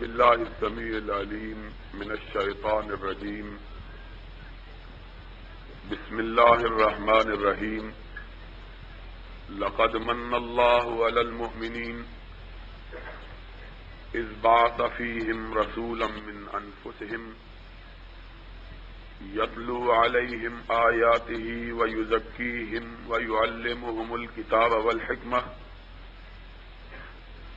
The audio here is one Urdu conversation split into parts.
بسم الله السميع العليم من الشيطان الرجيم. بسم الله الرحمن الرحيم. لقد من الله على المؤمنين إذ بعث فيهم رسولا من أنفسهم يتلو عليهم آياته ويزكيهم ويعلمهم الكتاب والحكمة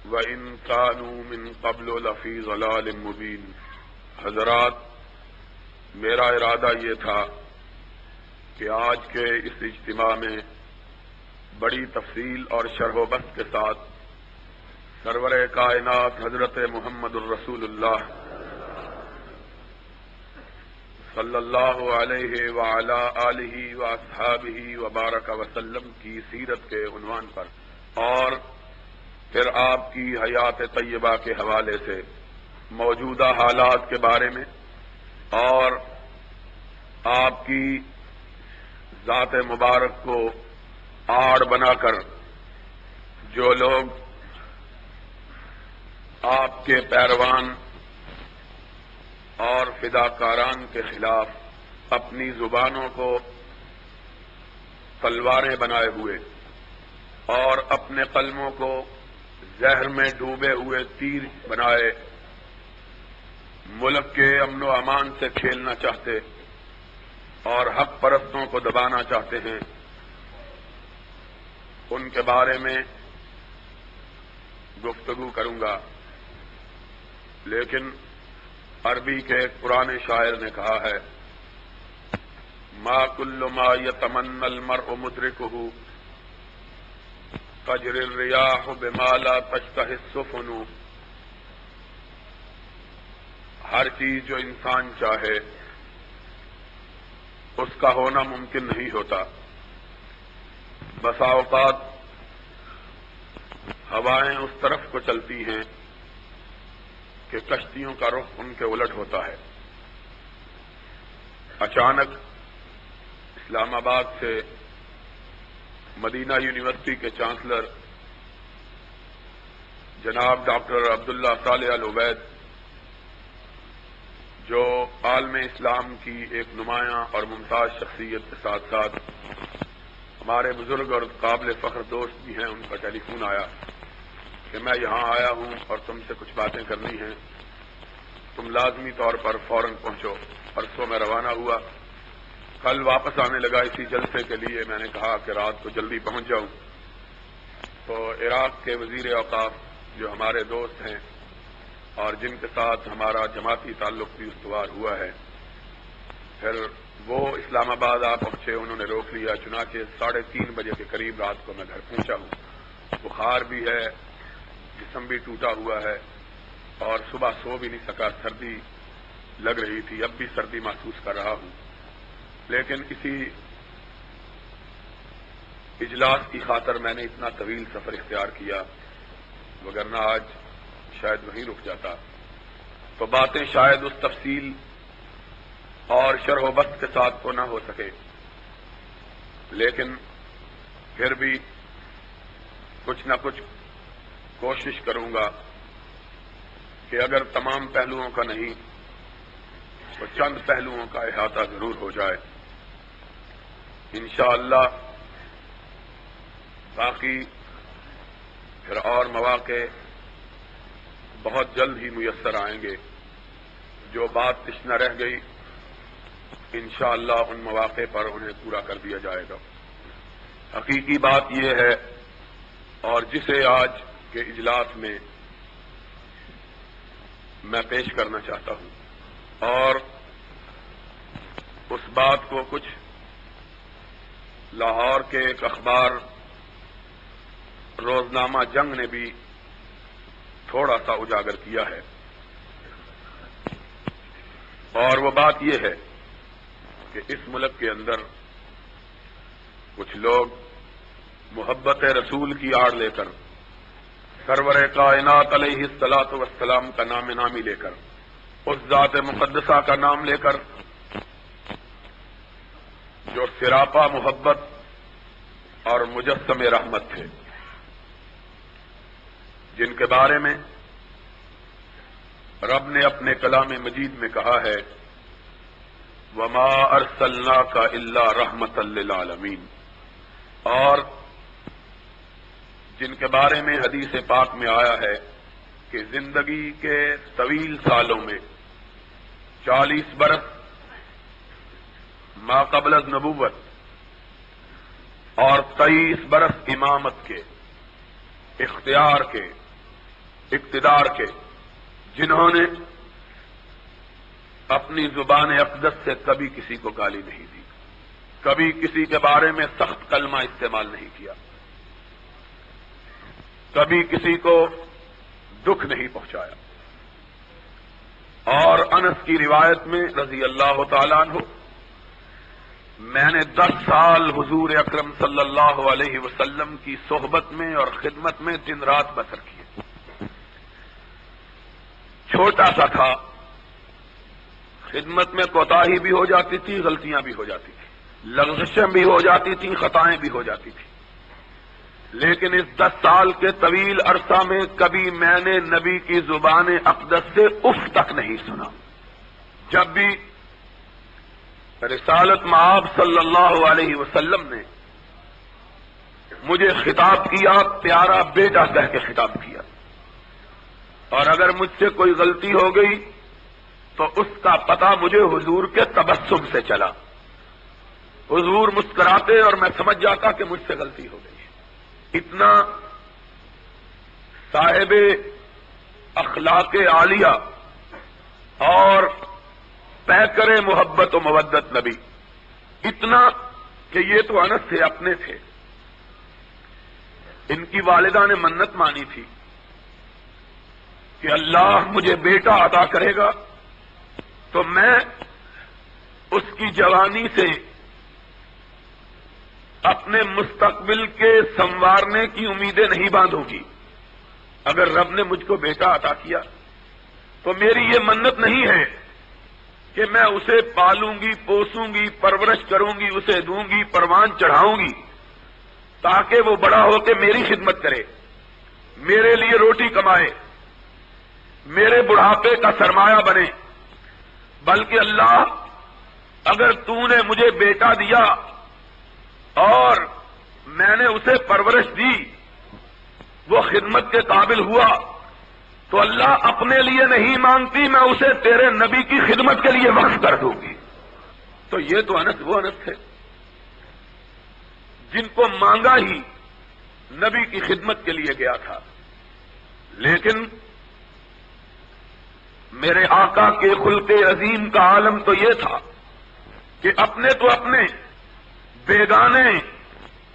وَإِن كَانُوا مِن قَبْلُ لَفِي ضَلَالٍ مُبِينٍ. حضرات، میرا ارادہ یہ تھا کہ آج کے اس اجتماع میں بڑی تفصیل اور شرح و بسط کے ساتھ سرور کائنات حضرت محمد الرسول اللہ صلی اللہ علیہ وعلی آلہ واصحابہ وبارک وسلم کی سیرت کے عنوان پر اور پھر آپ کی حیات طیبہ کے حوالے سے موجودہ حالات کے بارے میں اور آپ کی ذات مبارک کو آڑ بنا کر جو لوگ آپ کے پیروان اور فداکاران کے خلاف اپنی زبانوں کو تلواریں بنائے ہوئے اور اپنے قلموں کو زہر میں ڈوبے ہوئے تیر بنائے ملک کے امن و امان سے کھیلنا چاہتے اور حق پرستوں کو دبانا چاہتے ہیں، ان کے بارے میں گفتگو کروں گا. لیکن عربی کے ایک پرانے شاعر نے کہا ہے، ما کل ما یتمنی المرء مدرکہ تجری الریاح بما لا تشتہی السفن. ہر چیز جو انسان چاہے اس کا ہونا ممکن نہیں ہوتا. بسا اوقات ہوائیں اس طرف کو چلتی ہیں کہ کشتیوں کا رخ ان کے الٹ ہوتا ہے. اچانک اسلام آباد سے مدینہ یونیورسٹی کے چانسلر جناب ڈاکٹر عبداللہ صالح العبید، جو عالم اسلام کی ایک نمایاں اور ممتاز شخصیت کے ساتھ ساتھ ہمارے بزرگ اور قابل فخر دوست بھی ہیں، ان کا ٹیلی فون آیا کہ میں یہاں آیا ہوں اور تم سے کچھ باتیں کرنی ہیں، تم لازمی طور پر فوراً پہنچو. پرسوں میں روانہ ہوا، کل واپس آنے لگا اسی جلسے کے لیے. میں نے کہا کہ رات کو جلدی پہنچ جاؤں. تو عراق کے وزیر اوقاف جو ہمارے دوست ہیں اور جن کے ساتھ ہمارا جماعتی تعلق بھی استوار ہوا ہے، پھر وہ اسلام آباد آ پہنچے. انہوں نے روک لیا. چنانچہ 3:30 بجے کے قریب رات کو میں گھر پہنچا ہوں. بخار بھی ہے، جسم بھی ٹوٹا ہوا ہے اور صبح سو بھی نہیں سکا. سردی لگ رہی تھی، اب بھی سردی محسوس کر رہا ہوں. لیکن اسی اجلاس کی خاطر میں نے اتنا طویل سفر اختیار کیا، وگرنہ آج شاید وہیں رک جاتا. تو باتیں شاید اس تفصیل اور شرح و بسط کے ساتھ تو نہ ہو سکے، لیکن پھر بھی کچھ نہ کچھ کوشش کروں گا کہ اگر تمام پہلوؤں کا نہیں تو چند پہلوؤں کا احاطہ ضرور ہو جائے انشاءاللہ. باقی پھر اور مواقع بہت جلد ہی میسر آئیں گے. جو بات تشنہ رہ گئی انشاءاللہ ان مواقع پر انہیں پورا کر دیا جائے گا. حقیقی بات یہ ہے اور جسے آج کے اجلاس میں میں پیش کرنا چاہتا ہوں، اور اس بات کو کچھ لاہور کے ایک اخبار روزنامہ جنگ نے بھی تھوڑا سا اجاگر کیا ہے، اور وہ بات یہ ہے کہ اس ملک کے اندر کچھ لوگ محبت رسول کی آڑ لے کر، سرور کائنات علیہ الصلاۃ والسلام کا نام نامی لے کر، اس ذات مقدسہ کا نام لے کر جو سراپا محبت اور مجسم رحمت تھے، جن کے بارے میں رب نے اپنے کلام مجید میں کہا ہے وما ارسلناک الا رحمۃ للعالمین، اور جن کے بارے میں حدیث پاک میں آیا ہے کہ زندگی کے طویل سالوں میں 40 برس ما قبل نبوت اور 23 برس امامت کے، اختیار کے، اقتدار کے، جنہوں نے اپنی زبان اقدس سے کبھی کسی کو گالی نہیں دی، کبھی کسی کے بارے میں سخت کلمہ استعمال نہیں کیا، کبھی کسی کو دکھ نہیں پہنچایا۔ اور انس کی روایت میں رضی اللہ تعالیٰ عنہ، میں نے 10 سال حضور اکرم صلی اللہ علیہ وسلم کی صحبت میں اور خدمت میں دن رات بسر کیے۔ چھوٹا سا تھا، خدمت میں کوتاہی بھی ہو جاتی تھی، غلطیاں بھی ہو جاتی تھی، لغزشیں بھی ہو جاتی تھیں، خطائیں بھی ہو جاتی تھیں، لیکن اس 10 سال کے طویل عرصہ میں کبھی میں نے نبی کی زبان اقدس سے اف تک نہیں سنا۔ جب بھی رسالت مآب صلی اللہ علیہ وسلم نے مجھے خطاب کیا، پیارا بیٹا کہہ کے خطاب کیا، اور اگر مجھ سے کوئی غلطی ہو گئی تو اس کا پتہ مجھے حضور کے تبسم سے چلا۔ حضور مسکراتے اور میں سمجھ جاتا کہ مجھ سے غلطی ہو گئی۔ اتنا صاحب اخلاق عالیہ اور پیکر محبت و مودت نبی، اتنا کہ یہ تو انس سے اپنے تھے، ان کی والدہ نے منت مانی تھی کہ اللہ مجھے بیٹا عطا کرے گا تو میں اس کی جوانی سے اپنے مستقبل کے سنوارنے کی امیدیں نہیں باندھوں گی۔ اگر رب نے مجھ کو بیٹا عطا کیا تو میری یہ منت نہیں ہے کہ میں اسے پالوں گی، پوسوں گی، پرورش کروں گی، اسے دوں گی، پروان چڑھاؤں گی تاکہ وہ بڑا ہو کے میری خدمت کرے، میرے لیے روٹی کمائے، میرے بڑھاپے کا سرمایہ بنے، بلکہ اللہ اگر تو نے مجھے بیٹا دیا اور میں نے اسے پرورش دی، وہ خدمت کے قابل ہوا، تو اللہ اپنے لیے نہیں مانگتی، میں اسے تیرے نبی کی خدمت کے لیے وقف کر دوں گی۔ تو یہ تو انس وہ انس تھے جن کو مانگا ہی نبی کی خدمت کے لیے گیا تھا، لیکن میرے آقا کے خلق عظیم کا عالم تو یہ تھا کہ اپنے تو اپنے، بیگانے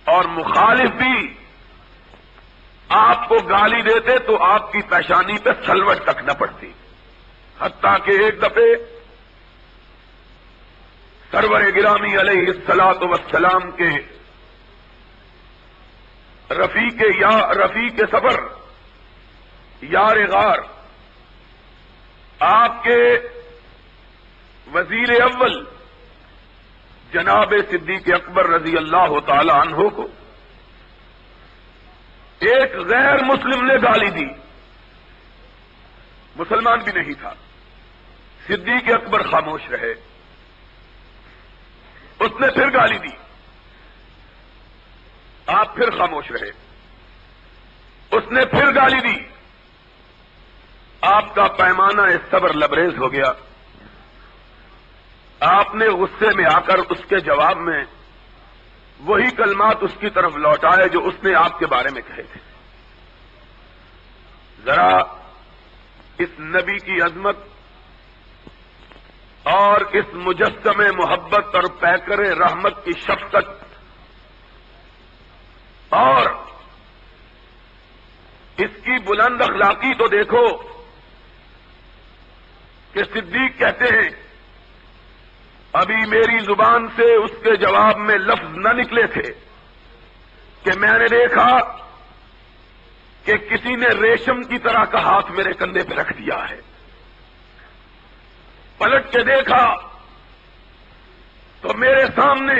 اور مخالف بھی آپ کو گالی دیتے تو آپ کی پیشانی پہ سلوٹ تک نہ پڑتی، حتیٰ کہ ایک دفعے سرور گرامی علیہ الصلاۃ والسلام کے رفیق سفر، یار غار، آپ کے وزیر اول جناب صدیق اکبر رضی اللہ تعالی عنہ کو ایک غیر مسلم نے گالی دی، مسلمان بھی نہیں تھا۔ صدیق اکبر خاموش رہے، اس نے پھر گالی دی، آپ پھر خاموش رہے، اس نے پھر گالی دی، آپ کا پیمانہ صبر لبریز ہو گیا، آپ نے غصے میں آ کر اس کے جواب میں وہی کلمات اس کی طرف لوٹائے جو اس نے آپ کے بارے میں کہے تھے۔ ذرا اس نبی کی عظمت اور اس مجسم محبت اور پیکر رحمت کی شفقت اور اس کی بلند اخلاقی تو دیکھو کہ صدیق کہتے ہیں ابھی میری زبان سے اس کے جواب میں لفظ نہ نکلے تھے کہ میں نے دیکھا کہ کسی نے ریشم کی طرح کا ہاتھ میرے کندھے پہ رکھ دیا ہے، پلٹ کے دیکھا تو میرے سامنے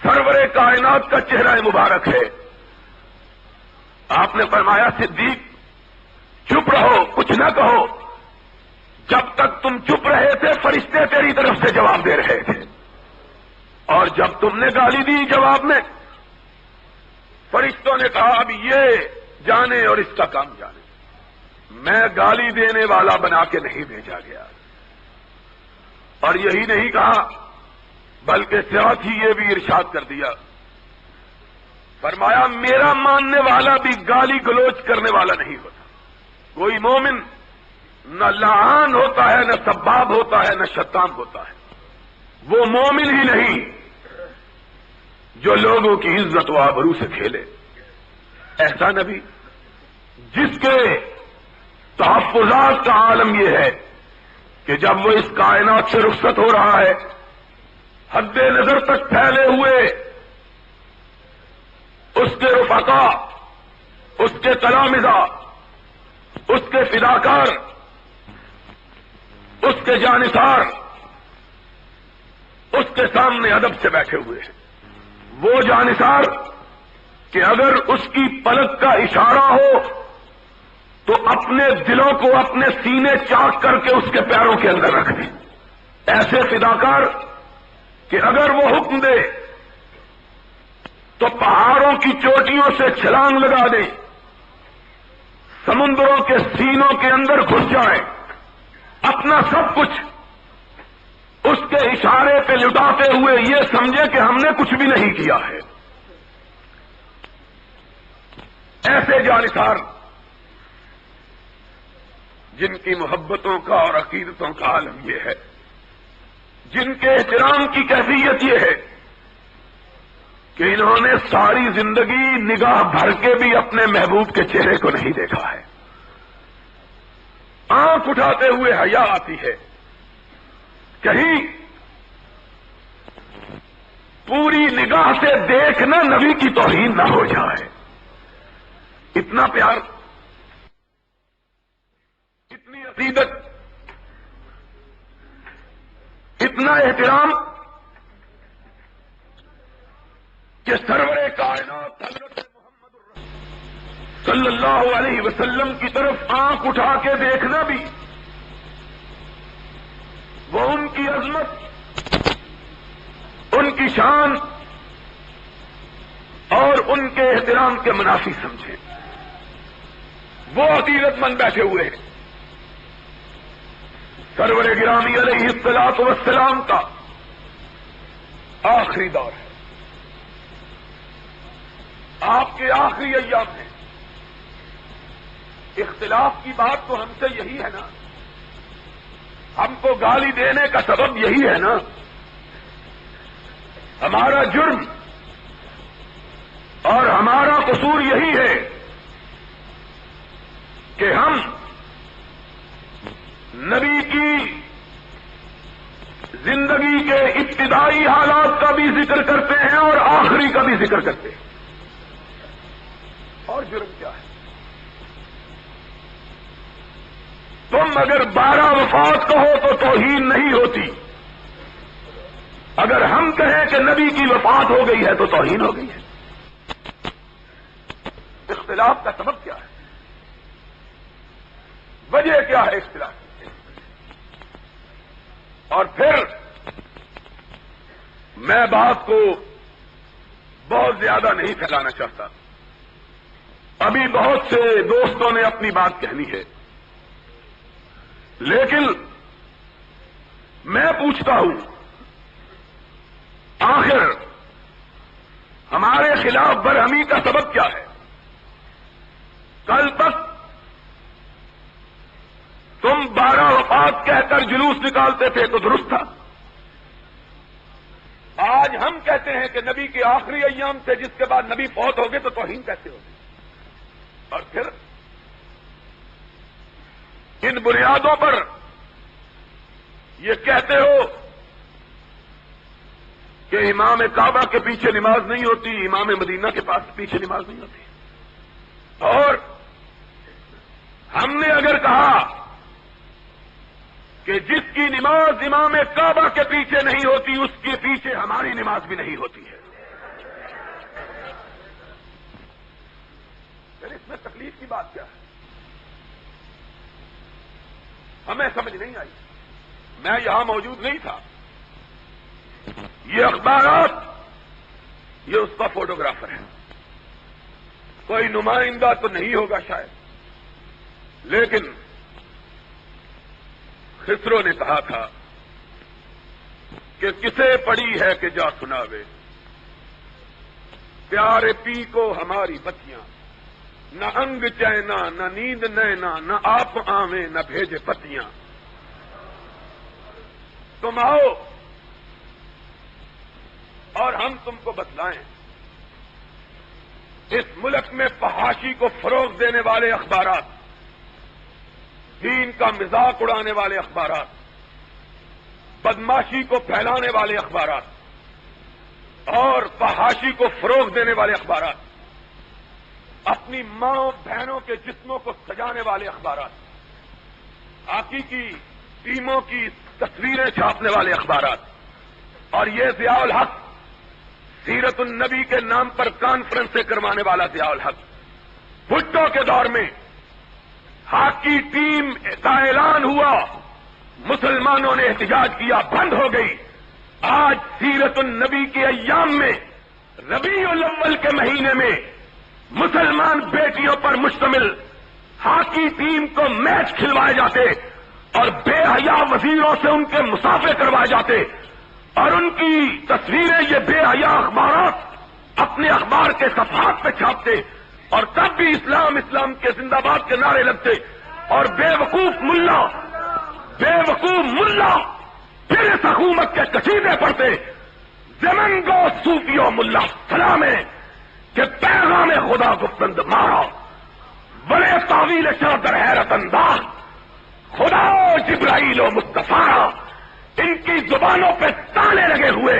سرور کائنات کا چہرہ مبارک ہے۔ آپ نے فرمایا صدیق چپ رہو، کچھ نہ کہو، جب تک تم چپ رہے تھے فرشتے تیری طرف سے جواب دے رہے تھے، اور جب تم نے گالی دی جواب میں، فرشتوں نے کہا اب یہ جانے اور اس کا کام جانے، میں گالی دینے والا بنا کے نہیں بھیجا گیا۔ اور یہی نہیں کہا بلکہ ساتھ ہی یہ بھی ارشاد کر دیا، فرمایا میرا ماننے والا بھی گالی گلوچ کرنے والا نہیں ہوتا۔ کوئی مومن نہ لعان ہوتا ہے، نہ سباب ہوتا ہے، نہ شتام ہوتا ہے۔ وہ مومن ہی نہیں جو لوگوں کی عزت و آبرو سے کھیلے۔ ایسا نبی جس کے تحفظات کا عالم یہ ہے کہ جب وہ اس کائنات سے رخصت ہو رہا ہے، حد نظر تک پھیلے ہوئے اس کے رفقا، اس کے تلامذہ، اس کے فداکار، اس کے جانثار اس کے سامنے ادب سے بیٹھے ہوئے ہیں۔ وہ جانثار کہ اگر اس کی پلک کا اشارہ ہو تو اپنے دلوں کو اپنے سینے چاک کر کے اس کے پیروں کے اندر رکھ دیں۔ ایسے فداکار کہ اگر وہ حکم دے تو پہاڑوں کی چوٹیوں سے چھلانگ لگا دیں، سمندروں کے سینوں کے اندر گھس جائیں، اپنا سب کچھ اس کے اشارے پہ لٹاتے ہوئے یہ سمجھے کہ ہم نے کچھ بھی نہیں کیا ہے۔ ایسے جانثار جن کی محبتوں کا اور عقیدتوں کا عالم یہ ہے، جن کے احترام کی کیفیت یہ ہے کہ انہوں نے ساری زندگی نگاہ بھر کے بھی اپنے محبوب کے چہرے کو نہیں دیکھا ہے۔ آنکھ اٹھاتے ہوئے حیا آتی ہے، کہیں پوری نگاہ سے دیکھنا نبی کی توہین نہ ہو جائے۔ اتنا پیار، اتنی عقیدت، اتنا احترام کہ سرور کائنات حضرت محمد الرسول صلی اللہ علیہ وسلم کی طرف آنکھ اٹھا کے دیکھنا بھی وہ ان کی عظمت، ان کی شان اور ان کے احترام کے منافی سمجھیں۔ وہ عقیدت مند بیٹھے ہوئے ہیں۔ سرور گرامی علیہ الصلوۃ والسلام کا آخری دور ہے، آپ کے آخری ایام ہیں۔ اختلاف کی بات تو ہم سے یہی ہے نا، ہم کو گالی دینے کا سبب یہی ہے نا، ہمارا جرم اور ہمارا قصور یہی ہے کہ ہم نبی کی زندگی کے ابتدائی حالات کا بھی ذکر کرتے ہیں اور آخری کا بھی ذکر کرتے ہیں۔ اور جرم کیا ہے؟ تم اگر 12 وفات کہو تو توہین نہیں ہوتی، اگر ہم کہیں کہ نبی کی وفات ہو گئی ہے تو توہین ہو گئی ہے۔ اختلاف کا سبب کیا ہے؟ وجہ کیا ہے اختلاف؟ اور پھر میں بات کو بہت زیادہ نہیں پھیلانا چاہتا، ابھی بہت سے دوستوں نے اپنی بات کہنی ہے، لیکن میں پوچھتا ہوں آخر ہمارے خلاف برہمی کا سبب کیا ہے؟ کل تک تم 12 وفات کہہ کر جلوس نکالتے تھے تو درست تھا، آج ہم کہتے ہیں کہ نبی کے آخری ایام سے جس کے بعد نبی فوت ہو گئے تو توہین کیسے ہوگی؟ اور پھر ان بنیادوں پر یہ کہتے ہو کہ امام کعبہ کے پیچھے نماز نہیں ہوتی، امام مدینہ کے پاس پیچھے نماز نہیں ہوتی، اور ہم نے اگر کہا کہ جس کی نماز امام کعبہ کے پیچھے نہیں ہوتی اس کے پیچھے ہماری نماز بھی نہیں ہوتی ہے، پھر اس میں تکلیف کی بات کیا ہے؟ ہمیں سمجھ نہیں آئی. میں یہاں موجود نہیں تھا. یہ اخبارات یہ اس کا فوٹوگرافر ہے. کوئی نمائندہ تو نہیں ہوگا شاید, لیکن خسرو نے کہا تھا کہ کسے پڑی ہے کہ جا سناوے, پیارے پی کو ہماری بتیاں, نہ انگ چینا نہ نیند نینا, نہ آپ آویں نہ بھیجے پتیاں. تم آؤ اور ہم تم کو بتلائیں. اس ملک میں فحاشی کو فروغ دینے والے اخبارات, دین کا مذاق اڑانے والے اخبارات, بدماشی کو پھیلانے والے اخبارات اور فحاشی کو فروغ دینے والے اخبارات, اپنی ماں بہنوں کے جسموں کو سجانے والے اخبارات, ہاکی کی ٹیموں کی تصویریں چھاپنے والے اخبارات, اور یہ ضیاء الحق سیرت النبی کے نام پر کانفرنسیں کروانے والا ضیاء الحق, بھٹو کے دور میں ہاکی ٹیم کا اعلان ہوا, مسلمانوں نے احتجاج کیا, بند ہو گئی. آج سیرت النبی کے ایام میں ربیع الاول کے مہینے میں مسلمان بیٹیوں پر مشتمل ہاکی ٹیم کو میچ کھلوائے جاتے اور بے حیا وزیروں سے ان کے مسافے کروائے جاتے, اور ان کی تصویریں یہ بے حیا اخبارات اپنے اخبار کے صفحات پہ چھاپتے, اور تب بھی اسلام اسلام کے زندہ باد کے نعرے لگتے, اور بے وقوف ملا پھر اس حکومت کے قصیدے پڑھتے, زمن گو صوفیو ملا سلامے کہ پیغام خدا گفتند مارا, بڑے تعویل شاہ در حیرت انداز خدا و جبرائیل و مصطفیٰ. ان کی زبانوں پہ تانے لگے ہوئے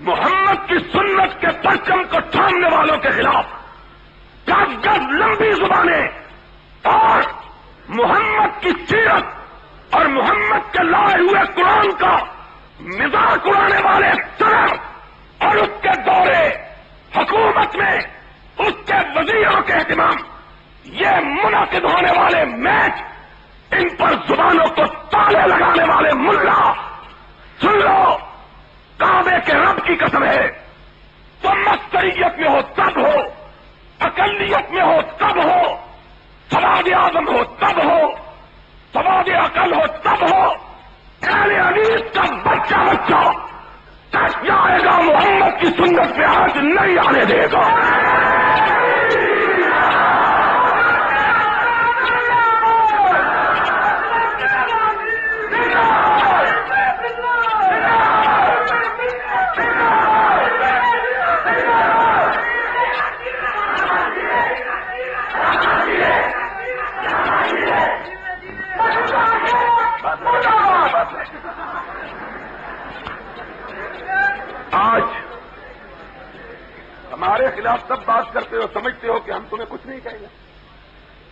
محمد کی سنت کے پرچم کو تھامنے والوں کے خلاف گز گز لمبی زبانیں, اور محمد کی سیرت اور محمد کے لائے ہوئے قرآن کا مذاق اڑانے والے صدر اور اس کے دورے حکومت میں اس کے وزیروں کے اہتمام, یہ منعقد ہونے والے میچ, ان پر زبانوں کو تالے لگانے والے ملا. سن لو, کعبے کے رب کی قسم ہے, تم مستریت میں ہو تب ہو, اقلیت میں ہو تب ہو, سواد اعظم ہو تب ہو, سواد عقل ہو تب ہو, اہل حدیث کا بچہ کش جائے گا, محمد کی سنت پہ آج نہیں آنے دے گا. آج ہمارے خلاف سب بات کرتے ہو, سمجھتے ہو کہ ہم تمہیں کچھ نہیں کہیں گے.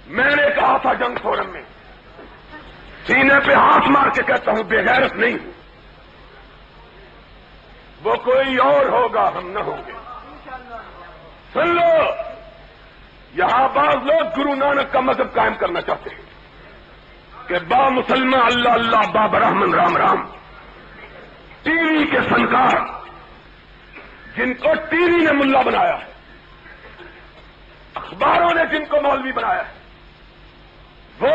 میں نے کہا تھا جنگ فورم میں, سینے پہ ہاتھ مار کے کہتا ہوں بے غیرت نہیں ہوں, وہ کوئی اور ہوگا, ہم نہ ہوں گے. سن لو, یہاں بعض لوگ گرو نانک کا مذہب قائم کرنا چاہتے ہیں کہ با مسلمان اللہ اللہ با برہمن رام رام. ٹی وی کے فنکار جن کو ٹی وی نے ملا بنایا ہے, اخباروں نے جن کو مولوی بنایا ہے, وہ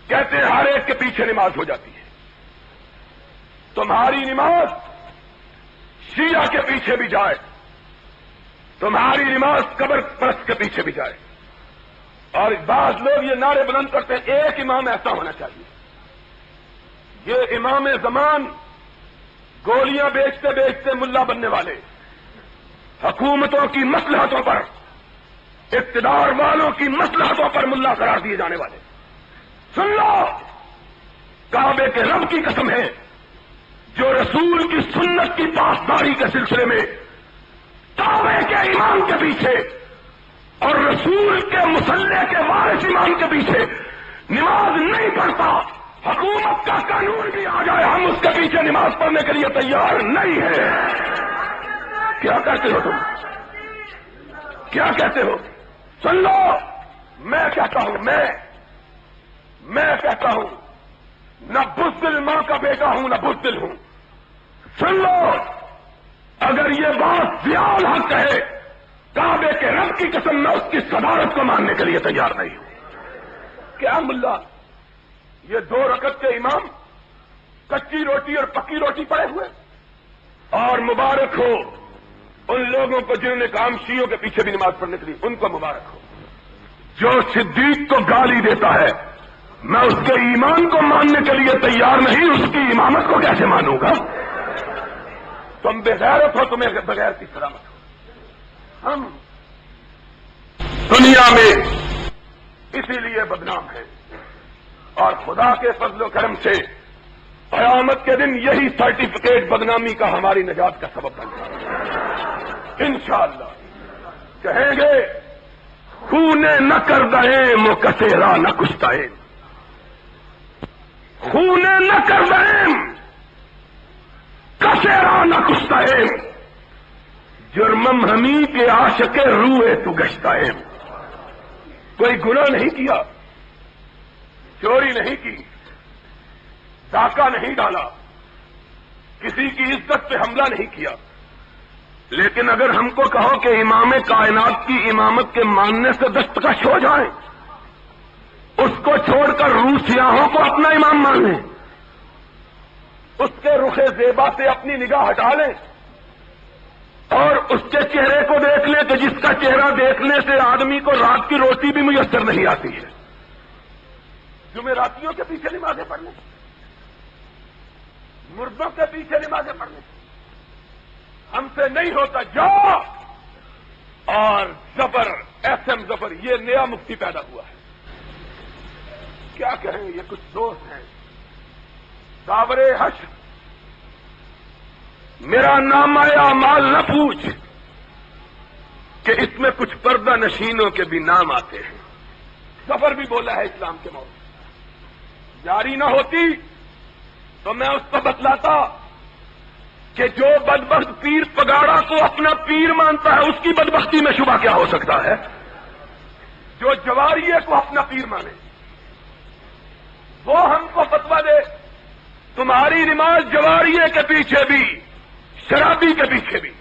کہتے ہیں ہر ایک کے پیچھے نماز ہو جاتی ہے. تمہاری نماز شیعہ کے پیچھے بھی جائے, تمہاری نماز قبر پرست کے پیچھے بھی جائے. اور بعض لوگ یہ نعرے بلند کرتے ہیں ایک امام ایسا ہونا چاہیے. یہ امام زمان گولیاں بیچتے بیچتے ملا بننے والے, حکومتوں کی مصلحتوں پر, اقتدار والوں کی مصلحتوں پر ملا قرار دیے جانے والے. سن لو, کعبے کے رب کی قسم ہے جو رسول کی سنت کی پاسداری کے سلسلے میں کعبے کے امام کے پیچھے اور رسول کے مصلی کے وارث امام کے پیچھے نماز نہیں پڑھتا, حکومت کا قانون بھی آ جائے ہم اس کے پیچھے نماز پڑھنے کے لیے تیار نہیں ہے. کیا کہتے ہو تم, کیا کہتے ہو؟ سن لو, میں کہتا ہوں نہ بزدل ماں کا بیٹا ہوں، نہ بزدل ہوں. سن لو، اگر یہ بات ضیاء الحق ہے، کعبے کے رب کی قسم میں اس کی صدارت کو ماننے کے لیے تیار نہیں ہوں. کیا ملا یہ 2 رکعت کے امام کچی روٹی اور پکی روٹی پڑے ہوئے؟ اور مبارک ہو ان لوگوں کو جنہوں نے کام شیعوں کے پیچھے بھی نماز پڑھنے کے لیے، ان کو مبارک ہو. جو صدیق کو گالی دیتا ہے، میں اس کے ایمان کو ماننے کے لیے تیار نہیں، اس کی امامت کو کیسے مانوں گا؟ تم بغیرت ہو، تمہیں بغیر کی سلامت ہو. ہم دنیا میں اسی لیے بدنام ہیں، اور خدا کے فضل و کرم سے قیامت کے دن یہی سرٹیفکیٹ بدنامی کا ہماری نجات کا سبب بن جائے انشاءاللہ. کہیں گے خونے نہ کر دیں مکسیرا نہ کشتائیں، خونے نہ کر دیں کسیرا نہ کشتائیں، جرمم ہمی کے عاشق روئے تو گشتائیں. کوئی گناہ نہیں کیا، چوری نہیں کی، ڈاکہ نہیں ڈالا، کسی کی عزت پہ حملہ نہیں کیا، لیکن اگر ہم کو کہو کہ امام کائنات کی امامت کے ماننے سے دستکش ہو جائیں، اس کو چھوڑ کر روسیاہوں کو اپنا امام مان لیں، اس کے رخ زیبا سے اپنی نگاہ ہٹا لیں، اور اس کے چہرے کو دیکھ لیں کہ جس کا چہرہ دیکھنے سے آدمی کو رات کی روٹی بھی میسر نہیں آتی ہے، جمعراتیوں کے پیچھے نمازیں پڑھنے، مردوں کے پیچھے نمازیں پڑھنے ہم سے نہیں ہوتا. جاؤ اور ظفر SM ظفر یہ نیا مفتی پیدا ہوا ہے، کیا کہیں، یہ کچھ دوست ہیں. داور حشر میرا نام اعمال نہ پوچھ کہ اس میں کچھ پردہ نشینوں کے بھی نام آتے ہیں. ظفر بھی بولا ہے اسلام کے موضوع، جاری نہ ہوتی تو میں اس کو بتلاتا کہ جو بدبخت پیر پگاڑا کو اپنا پیر مانتا ہے اس کی بدبختی میں شبہ کیا ہو سکتا ہے؟ جو جواریے کو اپنا پیر مانے وہ ہم کو فتویٰ دے تمہاری نماز جواریے کے پیچھے بھی، شرابی کے پیچھے بھی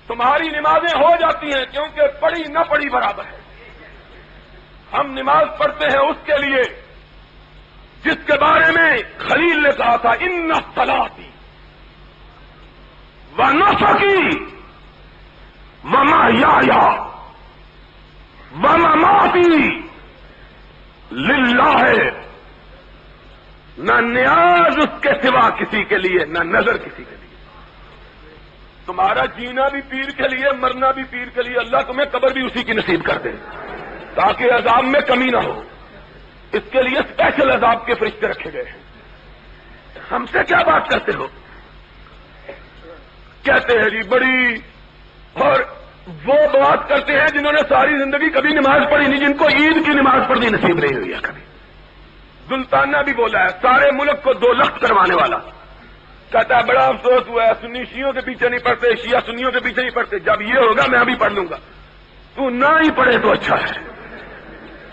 تمہاری نمازیں ہو جاتی ہیں، کیونکہ پڑھی نہ پڑھی برابر ہے. ہم نماز پڑھتے ہیں اس کے لیے جس کے بارے میں خلیل نے کہا تھا ان صلاتی ونسکی ومحیایا ومماتی للہ، نہ نیاز اس کے سوا کسی کے لیے، نہ نظر کسی کے لیے. تمہارا جینا بھی پیر کے لیے، مرنا بھی پیر کے لیے. اللہ تمہیں قبر بھی اسی کی نصیب کر دے تاکہ عذاب میں کمی نہ ہو. اس کے لیے اسپیشل عذاب کے فرشتے رکھے گئے ہیں. ہم سے کیا بات کرتے ہو؟ کہتے ہیں جی بڑی، اور وہ بات کرتے ہیں جنہوں نے ساری زندگی کبھی نماز پڑھی نہیں، جن کو عید کی نماز پڑھنی نصیب نہیں ہوئی ہے کبھی. سلطانہ بھی بولا ہے، سارے ملک کو 2 لخت کروانے والا. کہتا ہے بڑا افسوس ہوا ہے، سنی شیعوں کے پیچھے نہیں پڑتے، شیعہ سنیوں کے پیچھے نہیں پڑتے. جب یہ ہوگا میں ابھی پڑھ لوں گا. تو نہ ہی پڑھے تو اچھا ہے،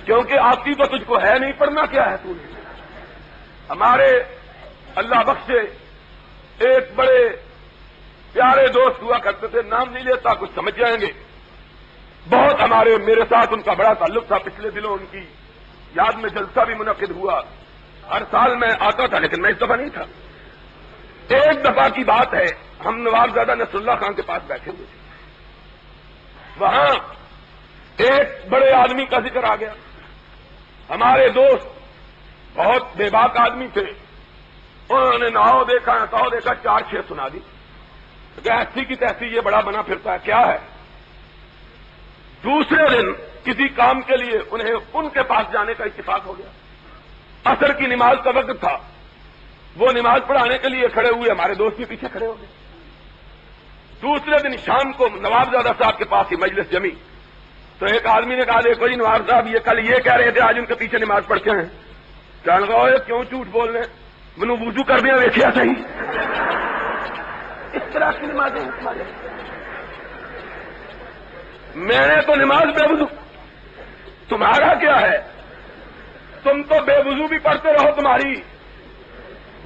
کیونکہ آتی تو تجھ کو ہے نہیں، پڑھنا کیا ہے تو نے. ہمارے اللہ بخشے ایک بڑے پیارے دوست ہوا کرتے تھے، نام نہیں لیتا کچھ سمجھ جائیں گے. بہت میرے ساتھ ان کا بڑا تعلق تھا. پچھلے دنوں ان کی یاد میں جلسہ بھی منعقد ہوا. ہر سال میں آتا تھا لیکن میں اس دفعہ نہیں تھا. ایک دفعہ کی بات ہے، ہم نوابزادہ نصر اللہ خان کے پاس بیٹھے ہوئے تھے. وہاں ایک بڑے آدمی کا ذکر آ گیا. ہمارے دوست بہت بے باک آدمی تھے. انہوں نے نہاؤ دیکھا، 4-6 سنا دی. ایسی کی تیسی یہ بڑا بنا پھرتا ہے، کیا ہے؟ دوسرے دن کسی کام کے لیے انہیں ان کے پاس جانے کا اتفاق ہو گیا. عصر کی نماز کا وقت تھا. وہ نماز پڑھانے کے لیے کھڑے ہوئے، ہمارے دوست بھی پیچھے کھڑے ہو گئے. دوسرے دن شام کو نوابزادہ صاحب کے پاس ہی مجلس جمی تو ایک آدمی نے کہا دیکھو جی نواب صاحب یہ کل یہ کہہ رہے تھے آج ان کے پیچھے نماز پڑھتے ہیں. کہنے لگا کیوں جھوٹ بول رہے ہیں، میں نے وضو کر دیا دیکھا صحیح. اس طرح کی نمازیں میں نے تو نماز بے وضو، تمہارا کیا ہے؟ تم تو بے وضو بھی پڑھتے رہو، تمہاری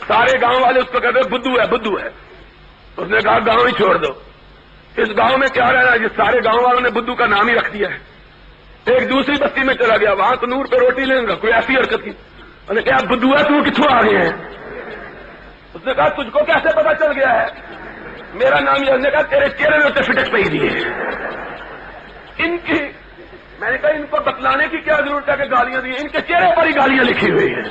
سارے گاؤں والے اس کو کہتے بدھو ہے بدھو ہے. اس نے کہا گاؤں ہی چھوڑ دو, اس گاؤں میں کیا رہنا ہے, جس سارے گاؤں والوں نے بدھو کا نام ہی رکھ دیا ہے. ایک دوسری بستی میں چلا گیا, وہاں تنور پہ روٹی لیں گا, کوئی ایسی حرکت کی. انہوں نے کہا بدھو ہے, تو کتوں آ گئے ہیں؟ اس نے کہا تجھ کو کیسے پتا چل گیا ہے میرا نام یہ؟ اس نے کہا تیرے چہرے میں اسے فٹک پہ ہی دیے. ان کی میں نے کہا ان کو بتلانے کی کیا ضرورت ہے کہ گالیاں دی, ان کے چہرے پر ہی گالیاں لکھی ہوئی ہیں.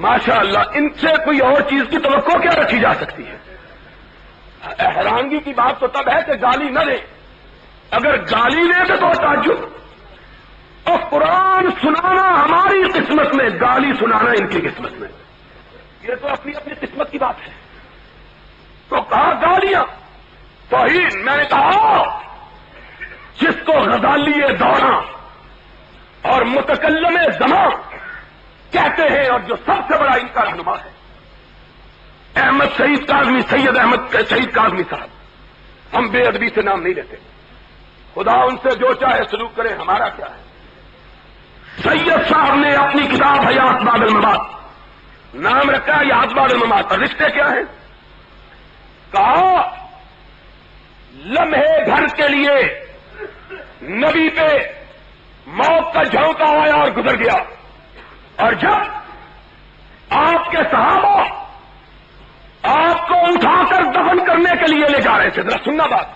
ماشاء اللہ, ان سے کوئی اور چیز کی توقع کیا رکھی جا سکتی ہے؟ حیرانگی کی بات تو تب ہے کہ گالی نہ دے, اگر گالی دے تو تعجب. اور قرآن سنانا ہماری قسمت میں, گالی سنانا ان کی قسمت میں. یہ تو اپنی اپنی قسمت کی بات ہے. تو کہا گالیاں توہین. میں نے کہا جس کو غزالی دورہ اور متکلم زمان کہتے ہیں اور جو سب سے بڑا ان کا رہنما ہے احمد شہید کاظمی, سید احمد شہید کاظمی صاحب, ہم بے ادبی سے نام نہیں لیتے, خدا ان سے جو چاہے سلوک کرے, ہمارا کیا ہے. سید صاحب نے اپنی کتاب حیات بعد الممات نام رکھا ہے حیات بعد الممات, اور رشتے کیا ہیں؟ کہا لمحے بھر کے لیے نبی پہ موت کا جھونکا آیا اور گزر گیا, اور جب آپ کے صحابہ آپ کو اٹھا کر دفن کرنے کے لیے لے جا رہے تھے, ذرا سننا بات,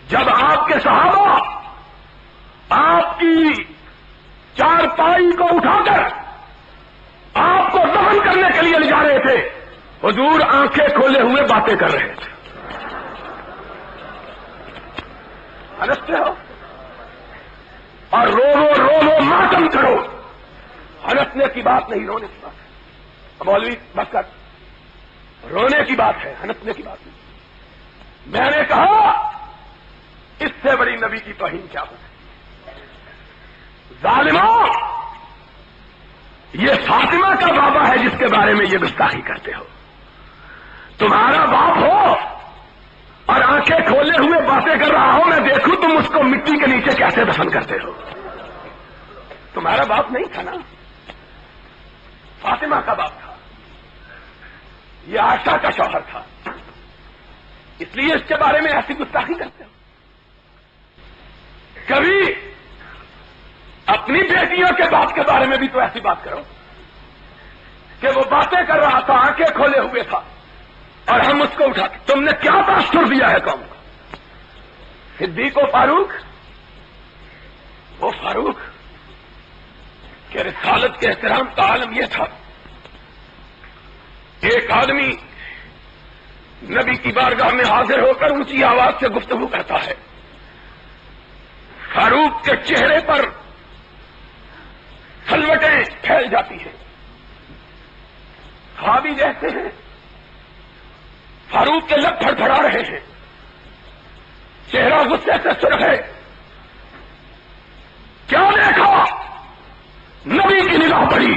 جب آپ کے صحابہ آپ کی چارپائی کو اٹھا کر آپ کو دفن کرنے کے لیے لے جا رہے تھے, حضور آنکھیں کھولے ہوئے باتیں کر رہے تھے. ہنستے ہو اور رو رو رو رو ماتم کرو. ہنسنے کی بات نہیں, رونے کی بات ہے. مولوی بس کر, رونے کی بات ہے, ہنسنے کی بات نہیں. میں نے کہا اس سے بڑی نبی کی توہین کیا ہے؟ ظالموں, یہ فاطمہ کا بابا ہے جس کے بارے میں یہ گستاخی کرتے ہو. تمہارا باپ ہو اور آنکھیں کھولے ہوئے باتیں کر رہا ہو, میں دیکھوں تم اس کو مٹی کے نیچے کیسے دفن کرتے ہو. تمہارا باپ نہیں تھا نا, فاطمہ کا باپ تھا, یہ عائشہ کا شوہر تھا, اس لیے اس کے بارے میں ایسی گستاخی کرتے ہو. کبھی اپنی بیٹیوں کے باپ کے بارے میں بھی تو ایسی بات کرو کہ وہ باتیں کر رہا تھا, آنکھیں کھولے ہوئے تھا, اور ہم اس کو اٹھا. تم نے کیا تاثر دیا ہے قوم کو؟ صدیق و فاروق, وہ فاروق کہ رسالت کے احترام کا عالم یہ تھا, ایک آدمی نبی کی بارگاہ میں حاضر ہو کر اونچی آواز سے گفتگو کرتا ہے, فاروق کے چہرے پر سلوٹیں پھیل جاتی ہیں, خوابی جیسے ہیں, فاروق کے لب پھڑپھڑا رہے ہیں, چہرہ غصے سے سرخ ہے. کیا دیکھا؟ نبی کی نگاہ پڑی,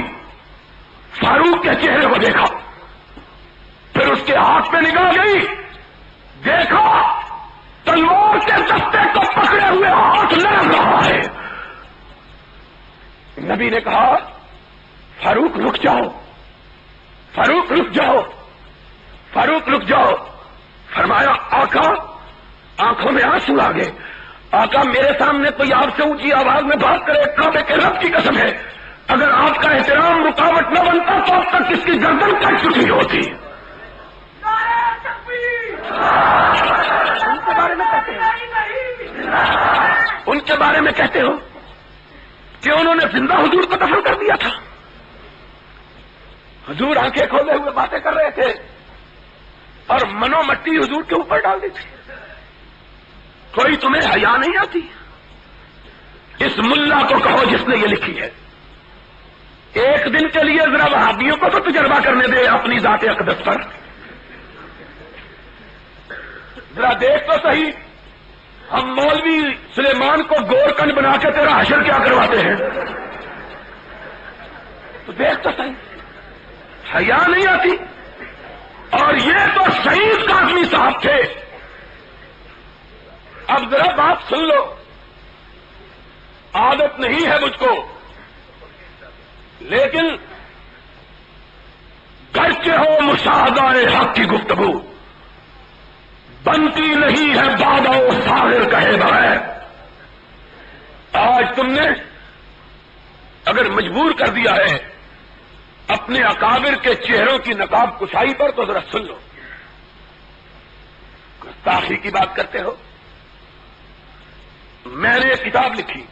فاروق کے چہرے کو دیکھا, پھر اس کے ہاتھ پہ نگاہ گئی, دیکھا تلوار کے دستے کو پکڑے ہوئے ہاتھ لڑ رہا ہے. نبی نے کہا فاروق رک جاؤ, فاروق رک جاؤ, فاروق رک جاؤ. فرمایا آقا, آنکھوں میں آنسو آ گئے. آقا میرے سامنے کوئی آپ سے اونچی آواز میں بات کرے, کعبے کے رب کی قسم ہے, اگر آپ کا احترام رکاوٹ نہ بنتا تو اب تک اس کی گردن کٹ چکی ہوتی. ان کے بارے میں کہتے ہو کہ انہوں نے زندہ حضور کو دفن کر دیا تھا. حضور آنکھیں کھولے ہوئے باتیں کر رہے تھے اور منو مٹی حضور کے اوپر ڈال دی تھی. کوئی تمہیں حیا نہیں آتی؟ اس ملا کو کہو جس نے یہ لکھی ہے, ایک دن کے لیے ذرا وہابیوں کو تو تجربہ کرنے دے اپنی ذات اقدس پر. ذرا دیکھ تو صحیح, ہم مولوی سلیمان کو گورکنڈ بنا کے تیرا حشر کیا کرواتے ہیں. تو دیکھ تو صحیح, حیا نہیں آتی. اور یہ تو شہید کاظمی صاحب تھے. اب ذرا بات سن لو, عادت نہیں ہے مجھ کو, لیکن گھر شہدائے حق کی گفتگو بنتی نہیں ہے بادہ و ساغر کہے بغیر۔ آج تم نے اگر مجبور کر دیا ہے اپنے اکابر کے چہروں کی نقاب کشائی پر تو ذرا سن لو، گستاخی کی بات کرتے ہو۔ میں نے ایک کتاب لکھی،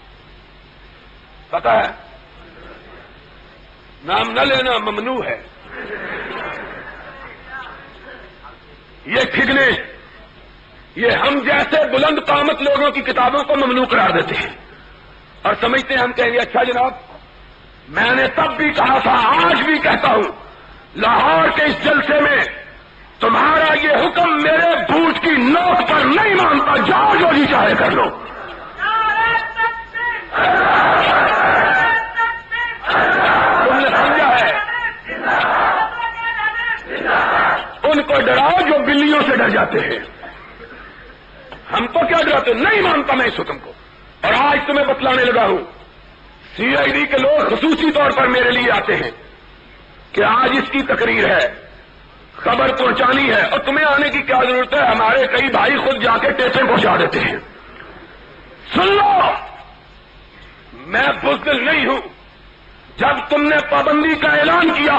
پتا ہے نام نہ لینا ممنوع ہے، یہ کھگنے یہ ہم جیسے بلند قامت لوگوں کی کتابوں کو ممنوع قرار دیتے ہیں اور سمجھتے ہیں ہم کہیں گے اچھا جناب میں نے تب بھی کہا تھا آج بھی کہتا ہوں لاہور کے اس جلسے میں تمہارا یہ حکم میرے بوٹ کی نوک پر نہیں مانتا، جاؤ جو جی چاہے کر لو۔ تم نے سمجھا ہے؟ ان کو ڈراؤ جو بلیوں سے ڈر جاتے ہیں، ہم کو کیا ڈراتے؟ نہیں مانتا میں اس حکم کو۔ اور آج تمہیں بتلانے لگا ہوں، سی آئی ڈی کے لوگ خصوصی طور پر میرے لیے آتے ہیں کہ آج اس کی تقریر ہے، خبر پہنچانی ہے، اور تمہیں آنے کی کیا ضرورت ہے؟ ہمارے کئی بھائی خود جا کے ٹیپیں پہنچا دیتے ہیں۔ سن لو، میں بزدل نہیں ہوں۔ جب تم نے پابندی کا اعلان کیا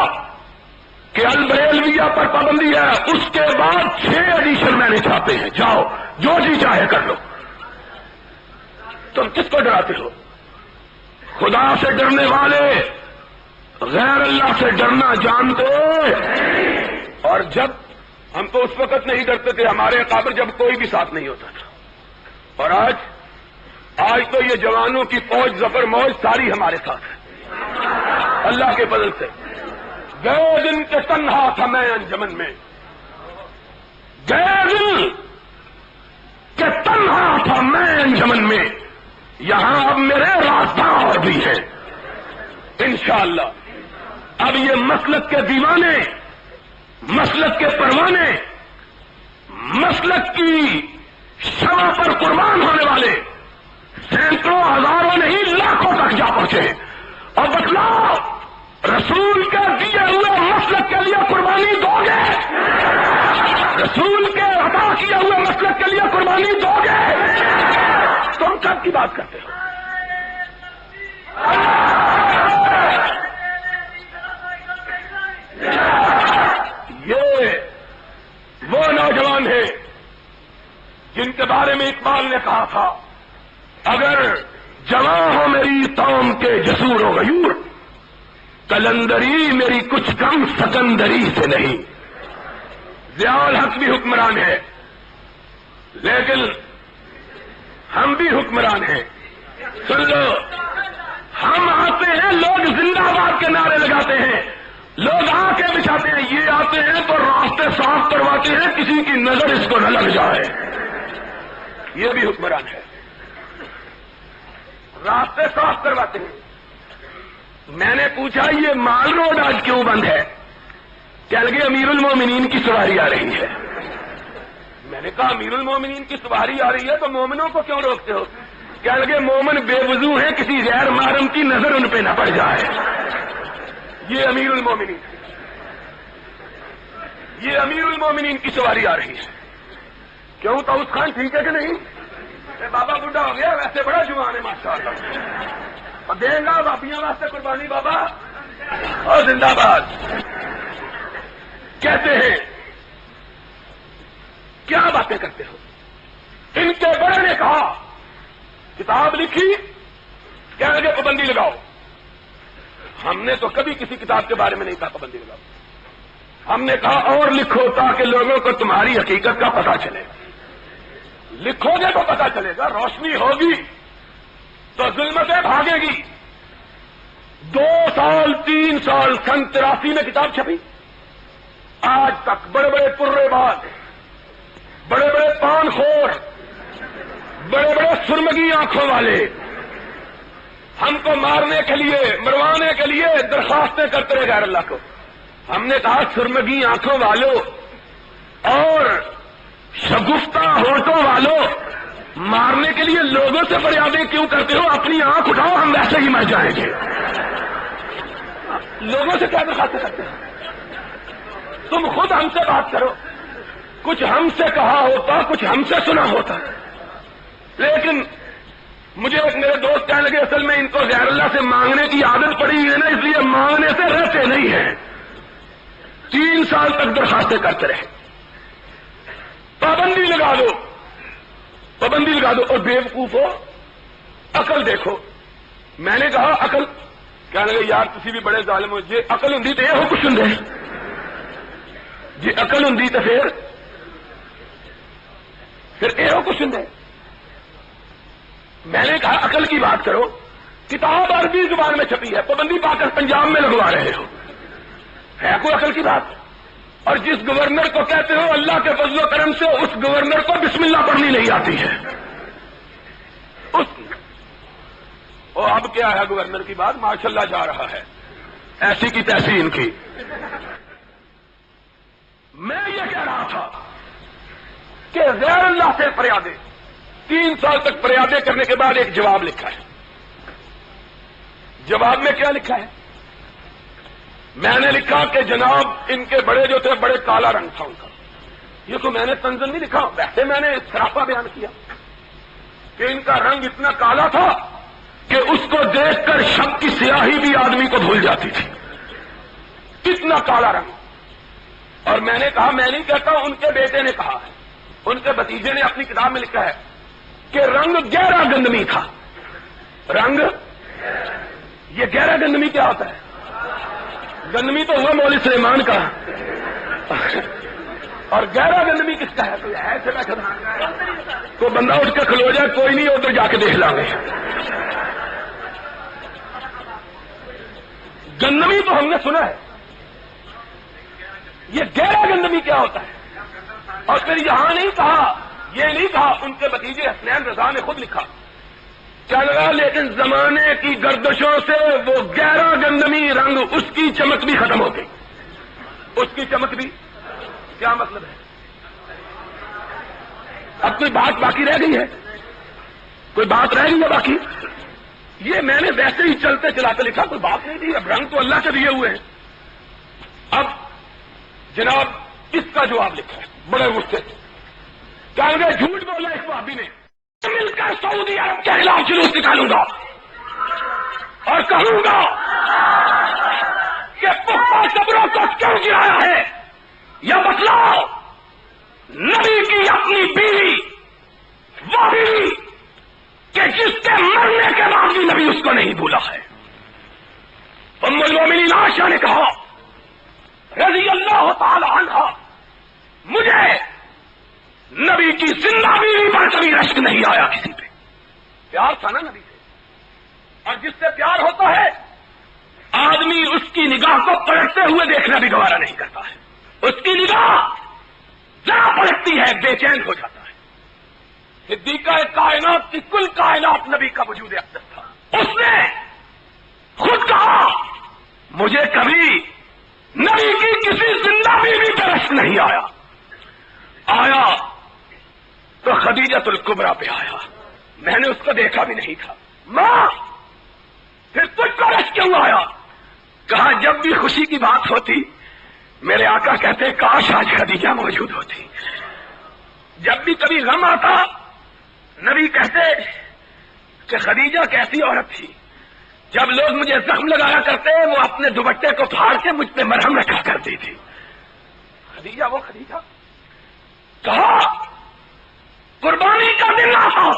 کہ البریلویہ پر پابندی ہے، اس کے بعد 6 ایڈیشن میں نے چھاپے ہیں، جاؤ جو جی چاہے کر لو۔ تم کس کو ڈراتے ہو؟ خدا سے ڈرنے والے غیر اللہ سے ڈرنا جانتے، اور جب ہم تو اس وقت نہیں ڈرتے تھے، ہمارے اکابر جب کوئی بھی ساتھ نہیں ہوتا تھا، اور آج تو یہ جوانوں کی فوج ظفر موج ساری ہمارے ساتھ ہے اللہ کے فضل سے۔ گئے دن کے تنہا تھا میں انجمن میں، گئے دن کے تنہا تھا میں انجمن میں، یہاں اب میرے راستہ اور بھی ہیں انشاءاللہ۔ اب یہ مسلک کے دیوانے، مسلک کے پروانے، مسلک کی شمع پر قربان ہونے والے سینکڑوں ہزاروں نہیں لاکھوں تک جا پہنچے، اور بتلاؤ رسول کے دیے ہوئے مسلک کے لیے قربانی دو گے؟ رسول کے عطا کیے ہوئے مسلک کے لیے قربانی دو گے؟ تم کب کی بات کرتے ہو؟ یہ وہ نوجوان ہیں جن کے بارے میں اقبال نے کہا تھا اگر جواں ہو میری قوم کے جسور و غیور، کلندری میری کچھ کم سکندری سے نہیں۔ ضیاء الحق بھی حکمران ہے، لیکن ہم بھی حکمران ہیں۔ سن لو، ہم آتے ہیں، لوگ زندہ باد کے نعرے لگاتے ہیں، لوگ آ کے بچھاتے ہیں، یہ آتے ہیں تو راستے صاف کرواتے ہیں، کسی کی نظر اس کو نہ لگ جائے۔ یہ بھی حکمران ہے، راستے صاف کرواتے ہیں۔ میں نے پوچھا یہ مال روڈ آج کیوں بند ہے؟ کہہ لگے امیر المومنین کی سواری آ رہی ہے۔ میں نے کہا امیر المومنین کی سواری آ رہی ہے تو مومنوں کو کیوں روکتے ہو؟ کہہ لگے مومن بے وضو ہیں، کسی غیر محرم کی نظر ان پہ نہ پڑ جائے۔ یہ امیر المومنین، یہ امیر المومنین کی سواری آ رہی ہے۔ کیوں طاؤس خان ٹھیک ہے کہ نہیں؟ بابا بڈھا ہو گیا، ویسے بڑا جوان ہے ماشاءاللہ، اور دیں گا باپیاں واسطے قربانی بابا، اور زندہ باد۔ کہتے ہیں کیا باتیں کرتے ہو؟ ان کے بڑے نے کہا کتاب لکھی، کہنے لگے پابندی لگاؤ۔ ہم نے تو کبھی کسی کتاب کے بارے میں نہیں کہا پابندی لگاؤ، ہم نے کہا اور لکھو تاکہ لوگوں کو تمہاری حقیقت کا پتہ چلے۔ لکھو گے تو پتہ چلے گا، روشنی ہوگی تو ظلمتیں بھاگے گی۔ 2 سال 3 سال سن 83 میں کتاب چھپی، آج تک بڑے بڑے پرے باز، بڑے بڑے پان خور، بڑے بڑے سرمگی آنکھوں والے ہم کو مارنے کے لیے، مروانے کے لیے درخواستیں کرتے رہے غیر اللہ کو۔ ہم نے کہا سرمگی آنکھوں والوں اور شگفتہ ہونٹوں والوں، مارنے کے لیے لوگوں سے فریادیں کیوں کرتے ہو؟ اپنی آنکھ اٹھاؤ، ہم ویسے ہی مر جائیں گے۔ لوگوں سے کیا درخواستیں کرتے ہیں؟ تم خود ہم سے بات کرو. کچھ ہم سے کہا ہوتا, کچھ ہم سے سنا ہوتا, لیکن مجھے ایک میرے دوست کہنے لگے اصل میں ان کو غیر اللہ سے مانگنے کی عادت پڑی ہوئی ہے نا, اس لیے مانگنے سے رہتے نہیں ہیں. 3 سال تک درخواستیں کرتے رہے. پابندی لگا دو, پابندی لگا دو. اور بیوقوفو عقل دیکھو. میں نے کہا عقل, کہنے لگے یار کسی بھی بڑے ظالم ہو, جی عقل ہوں تو یہ ہو کچھ ہوں, جی عقل ہوں تو پھر یہ ہو کچھ ہوں. میں نے کہا عقل کی بات کرو. کتاب عربی زبان میں چھپی ہے, پابندی پاکر پنجاب میں لگوا رہے ہو, ہے کوئی عقل کی بات؟ اور جس گورنر کو کہتے ہو اللہ کے فضل و کرم سے اس گورنر کو بسم اللہ پڑھنی نہیں آتی ہے. اور اب کیا ہے گورنر کی بات, ماشاءاللہ جا رہا ہے, ایسی کی تیسی ان کی. میں یہ کہہ رہا تھا کہ غیر اللہ سے فریادیں, 3 سال تک فریادیں کرنے کے بعد ایک جواب لکھا ہے. جواب میں کیا لکھا ہے؟ میں نے لکھا کہ جناب ان کے بڑے جو تھے بڑے کالا رنگ تھا ان کا. یہ تو میں نے تنزل نہیں لکھا, ویسے میں نے سراپا بیان کیا کہ ان کا رنگ اتنا کالا تھا کہ اس کو دیکھ کر شب کی سیاہی بھی آدمی کو بھول جاتی تھی, کتنا کالا رنگ. اور میں نے کہا, میں نہیں کہتا, ان کے بیٹے نے کہا ہے, ان کے بھتیجے نے اپنی کتاب میں لکھا ہے کہ رنگ گہرا گندمی تھا. رنگ, یہ گہرا گندمی کیا ہوتا ہے؟ گندمی تو ہوا مولوی سلیمان کا, اور گہرا گندمی کس کا ہے؟ کوئی ایسے بیٹھا تو بندہ اٹھ کے کھلو جائے, کوئی نہیں ادھر جا کے دیکھ لیں گے. گندمی تو ہم نے سنا ہے, یہ گہرا گندمی کیا ہوتا ہے؟ اور پھر یہاں نہیں کہا, یہ نہیں کہا, ان کے بھتیجے حسنین رضا نے خود لکھا چل رہا, لیکن زمانے کی گردشوں سے وہ گہرا گندمی رنگ, اس کی چمک بھی ختم ہو گئی. اس کی چمک بھی, کیا مطلب ہے؟ اب کوئی بات باقی رہ گئی ہے؟ کوئی بات رہ گئی ہے باقی؟ یہ میں نے ویسے ہی چلتے چلاتے لکھا, کوئی بات نہیں تھی. اب رنگ تو اللہ کے دیے ہوئے ہیں. اب جناب اس کا جواب لکھا ہے بڑے غصے سے, کیا جھوٹ بولا ایک وہابی نے, مل کر سعودی عرب کے خلاف جلوس نکالوں گا اور کہوں گا کہ پختہ قبروں کو کیوں گرایا ہے, یا بتلاؤ نبی کی اپنی بیوی وہ بیوی کہ جس کے مرنے کے بعد بھی نبی اس کو نہیں بھولا ہے. ام المومنین عائشہ نے کہا رضی اللہ تعالی عنہ, مجھے نبی کی زندہ بیوی پر کبھی رشک نہیں آیا کسی پہ. پیار تھا نا نبی سے, اور جس سے پیار ہوتا ہے آدمی اس کی نگاہ کو پلٹتے ہوئے دیکھنا بھی گوارا نہیں کرتا ہے. اس کی نگاہ ذرا پلٹتی ہے بے چین ہو جاتا ہے. صدیقہ کائنات کی کل کائنات نبی کا وجود اقدس تھا. اس نے خود کہا مجھے کبھی نبی کی کسی زندہ بیوی پہ رشک نہیں آیا. آیا تو خدیجۃ الکبریٰ پہ آیا, میں نے اس کو دیکھا بھی نہیں تھا. ماں پھر تجھ کو رشک کیوں آیا؟ کہا جب بھی خوشی کی بات ہوتی میرے آقا کہتے کاش آج خدیجہ موجود ہوتی. جب بھی کبھی غم آتا نبی کہتے کہ خدیجہ کیسی عورت تھی. جب لوگ مجھے زخم لگایا کرتے وہ اپنے دوپٹے کو پھاڑ کے مجھ پہ مرہم رکھا کرتی تھی. خدیجہ وہ خدیجہ. کہا قربانی کا دن آتا,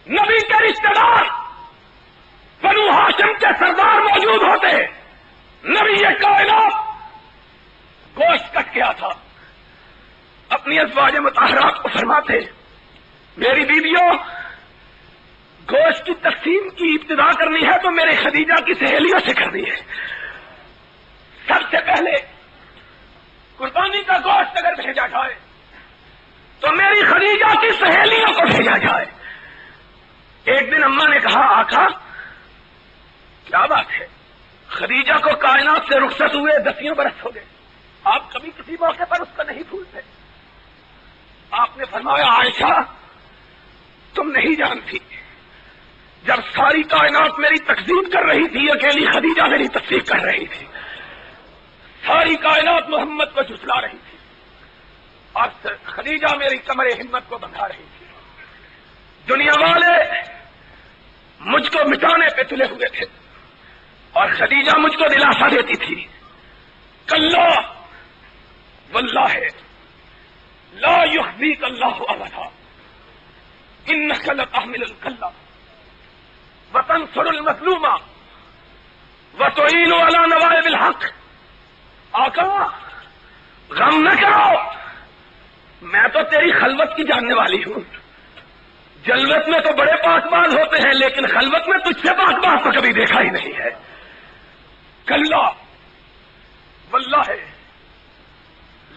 نبی کے رشتے دار بنو ہاشم کے سردار موجود ہوتے, نبی یہ کائنات گوشت کٹ گیا تھا, اپنی ازواج مطہرات کو فرماتے میری بیویوں گوشت کی تقسیم کی ابتدا کرنی ہے تو میرے خدیجہ کی سہیلیوں سے کرنی ہے. سب سے پہلے قربانی کا گوشت اگر بھیجا جائے تو میری خدیجہ کی سہیلیوں کو بھیجا جائے. ایک دن اماں نے کہا آقا کیا بات ہے, خدیجہ کو کائنات سے رخصت ہوئے 10 برس ہو گئے, آپ کبھی کسی موقع پر اس کو نہیں بھولتے. آپ نے فرمایا عائشہ تم نہیں جانتی, جب ساری کائنات میری تقسیم کر رہی تھی اکیلی خدیجہ میری تصدیق کر رہی تھی. ساری ساری کائنات محمد کو جھٹلا رہی تھی اور خدیجہ میری کمر ہمت کو بندھا رہی تھی. دنیا والے مجھ کو مٹانے پہ تلے ہوئے تھے اور خدیجہ مجھ کو دلاسا دیتی تھی. کلا واللہ لا یخزیک اللہ ابدا انک لتحمل الکلا وتنصر المظلوم وتعین علی نوائب الحق. آقا غم نہ کرو، میں تو تیری خلوت کی جاننے والی ہوں. جلوت میں تو بڑے پاک باز ہوتے ہیں لیکن خلوت میں تجھ سے پاک باز تو کبھی دیکھا ہی نہیں ہے. کلا واللہ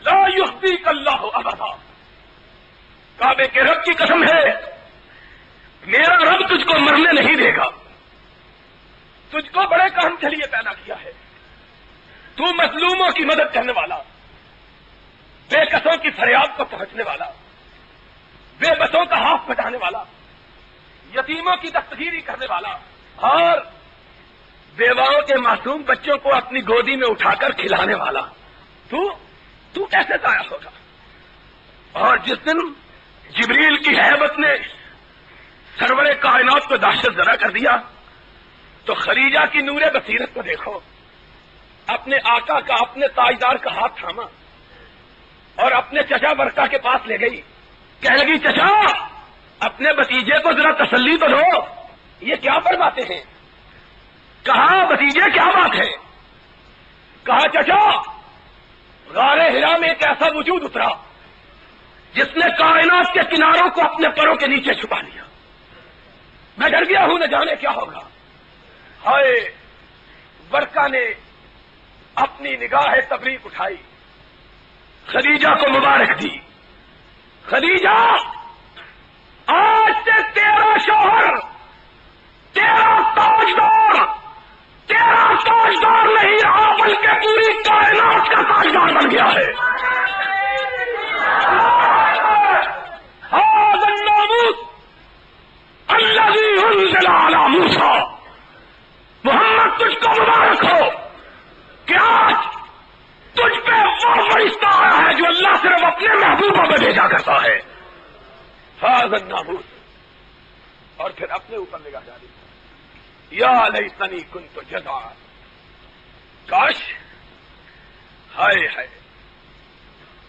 لا یخزیک اللہ ابدا. کعبے کے رب کی قسم ہے میرا رب تجھ کو مرنے نہیں دے گا. تجھ کو بڑے کام کے لیے پیدا کیا ہے. تو مظلوموں کی مدد کرنے والا، بے کسوں کی فریاد کو پہنچنے والا، بے بسوں کا ہاتھ بٹانے والا، یتیموں کی دستگیری کرنے والا اور بیواؤں کے معصوم بچوں کو اپنی گودی میں اٹھا کر کھلانے والا. تو کیسے ضائع ہوگا؟ اور جس دن جبریل کی ہیبت نے سرور کائنات کو دہشت زدہ کر دیا تو خدیجہ کی نور بصیرت کو دیکھو. اپنے آقا کا، اپنے تاجدار کا ہاتھ تھاما اور اپنے چچا برقع کے پاس لے گئی. کہنے لگی چچا اپنے بھتیجے کو ذرا تسلی تو دو، یہ کیا فرماتے ہیں؟ کہا بھتیجے کیا بات ہے؟ کہا چچا غار ہرا میں ایک ایسا وجود اترا جس نے کائنات کے کناروں کو اپنے پروں کے نیچے چھپا لیا. میں ڈر گیا ہوں نہ جانے کیا ہوگا. ہائے برقع نے اپنی نگاہ تبریک اٹھائی، خدیجہ کو مبارک دی. خدیجہ آج سے تیرا شوہر، تیرا تاجدار نہیں رہا بلکہ پوری کائنات کا تاجدار بن گیا ہے. هذا الناموس الذي انزل على موسى. محمد تجھ کو مبارک ہو کہ آج تجھ پہ وہ فرشتہ آیا ہے جو اللہ صرف اپنے محبوبوں میں بھیجا کرتا ہے. هذا الناموس. اور پھر اپنے اوپر نگاہ ڈالی. یا لیتنی کنت جزا. کاش، ہائے ہائے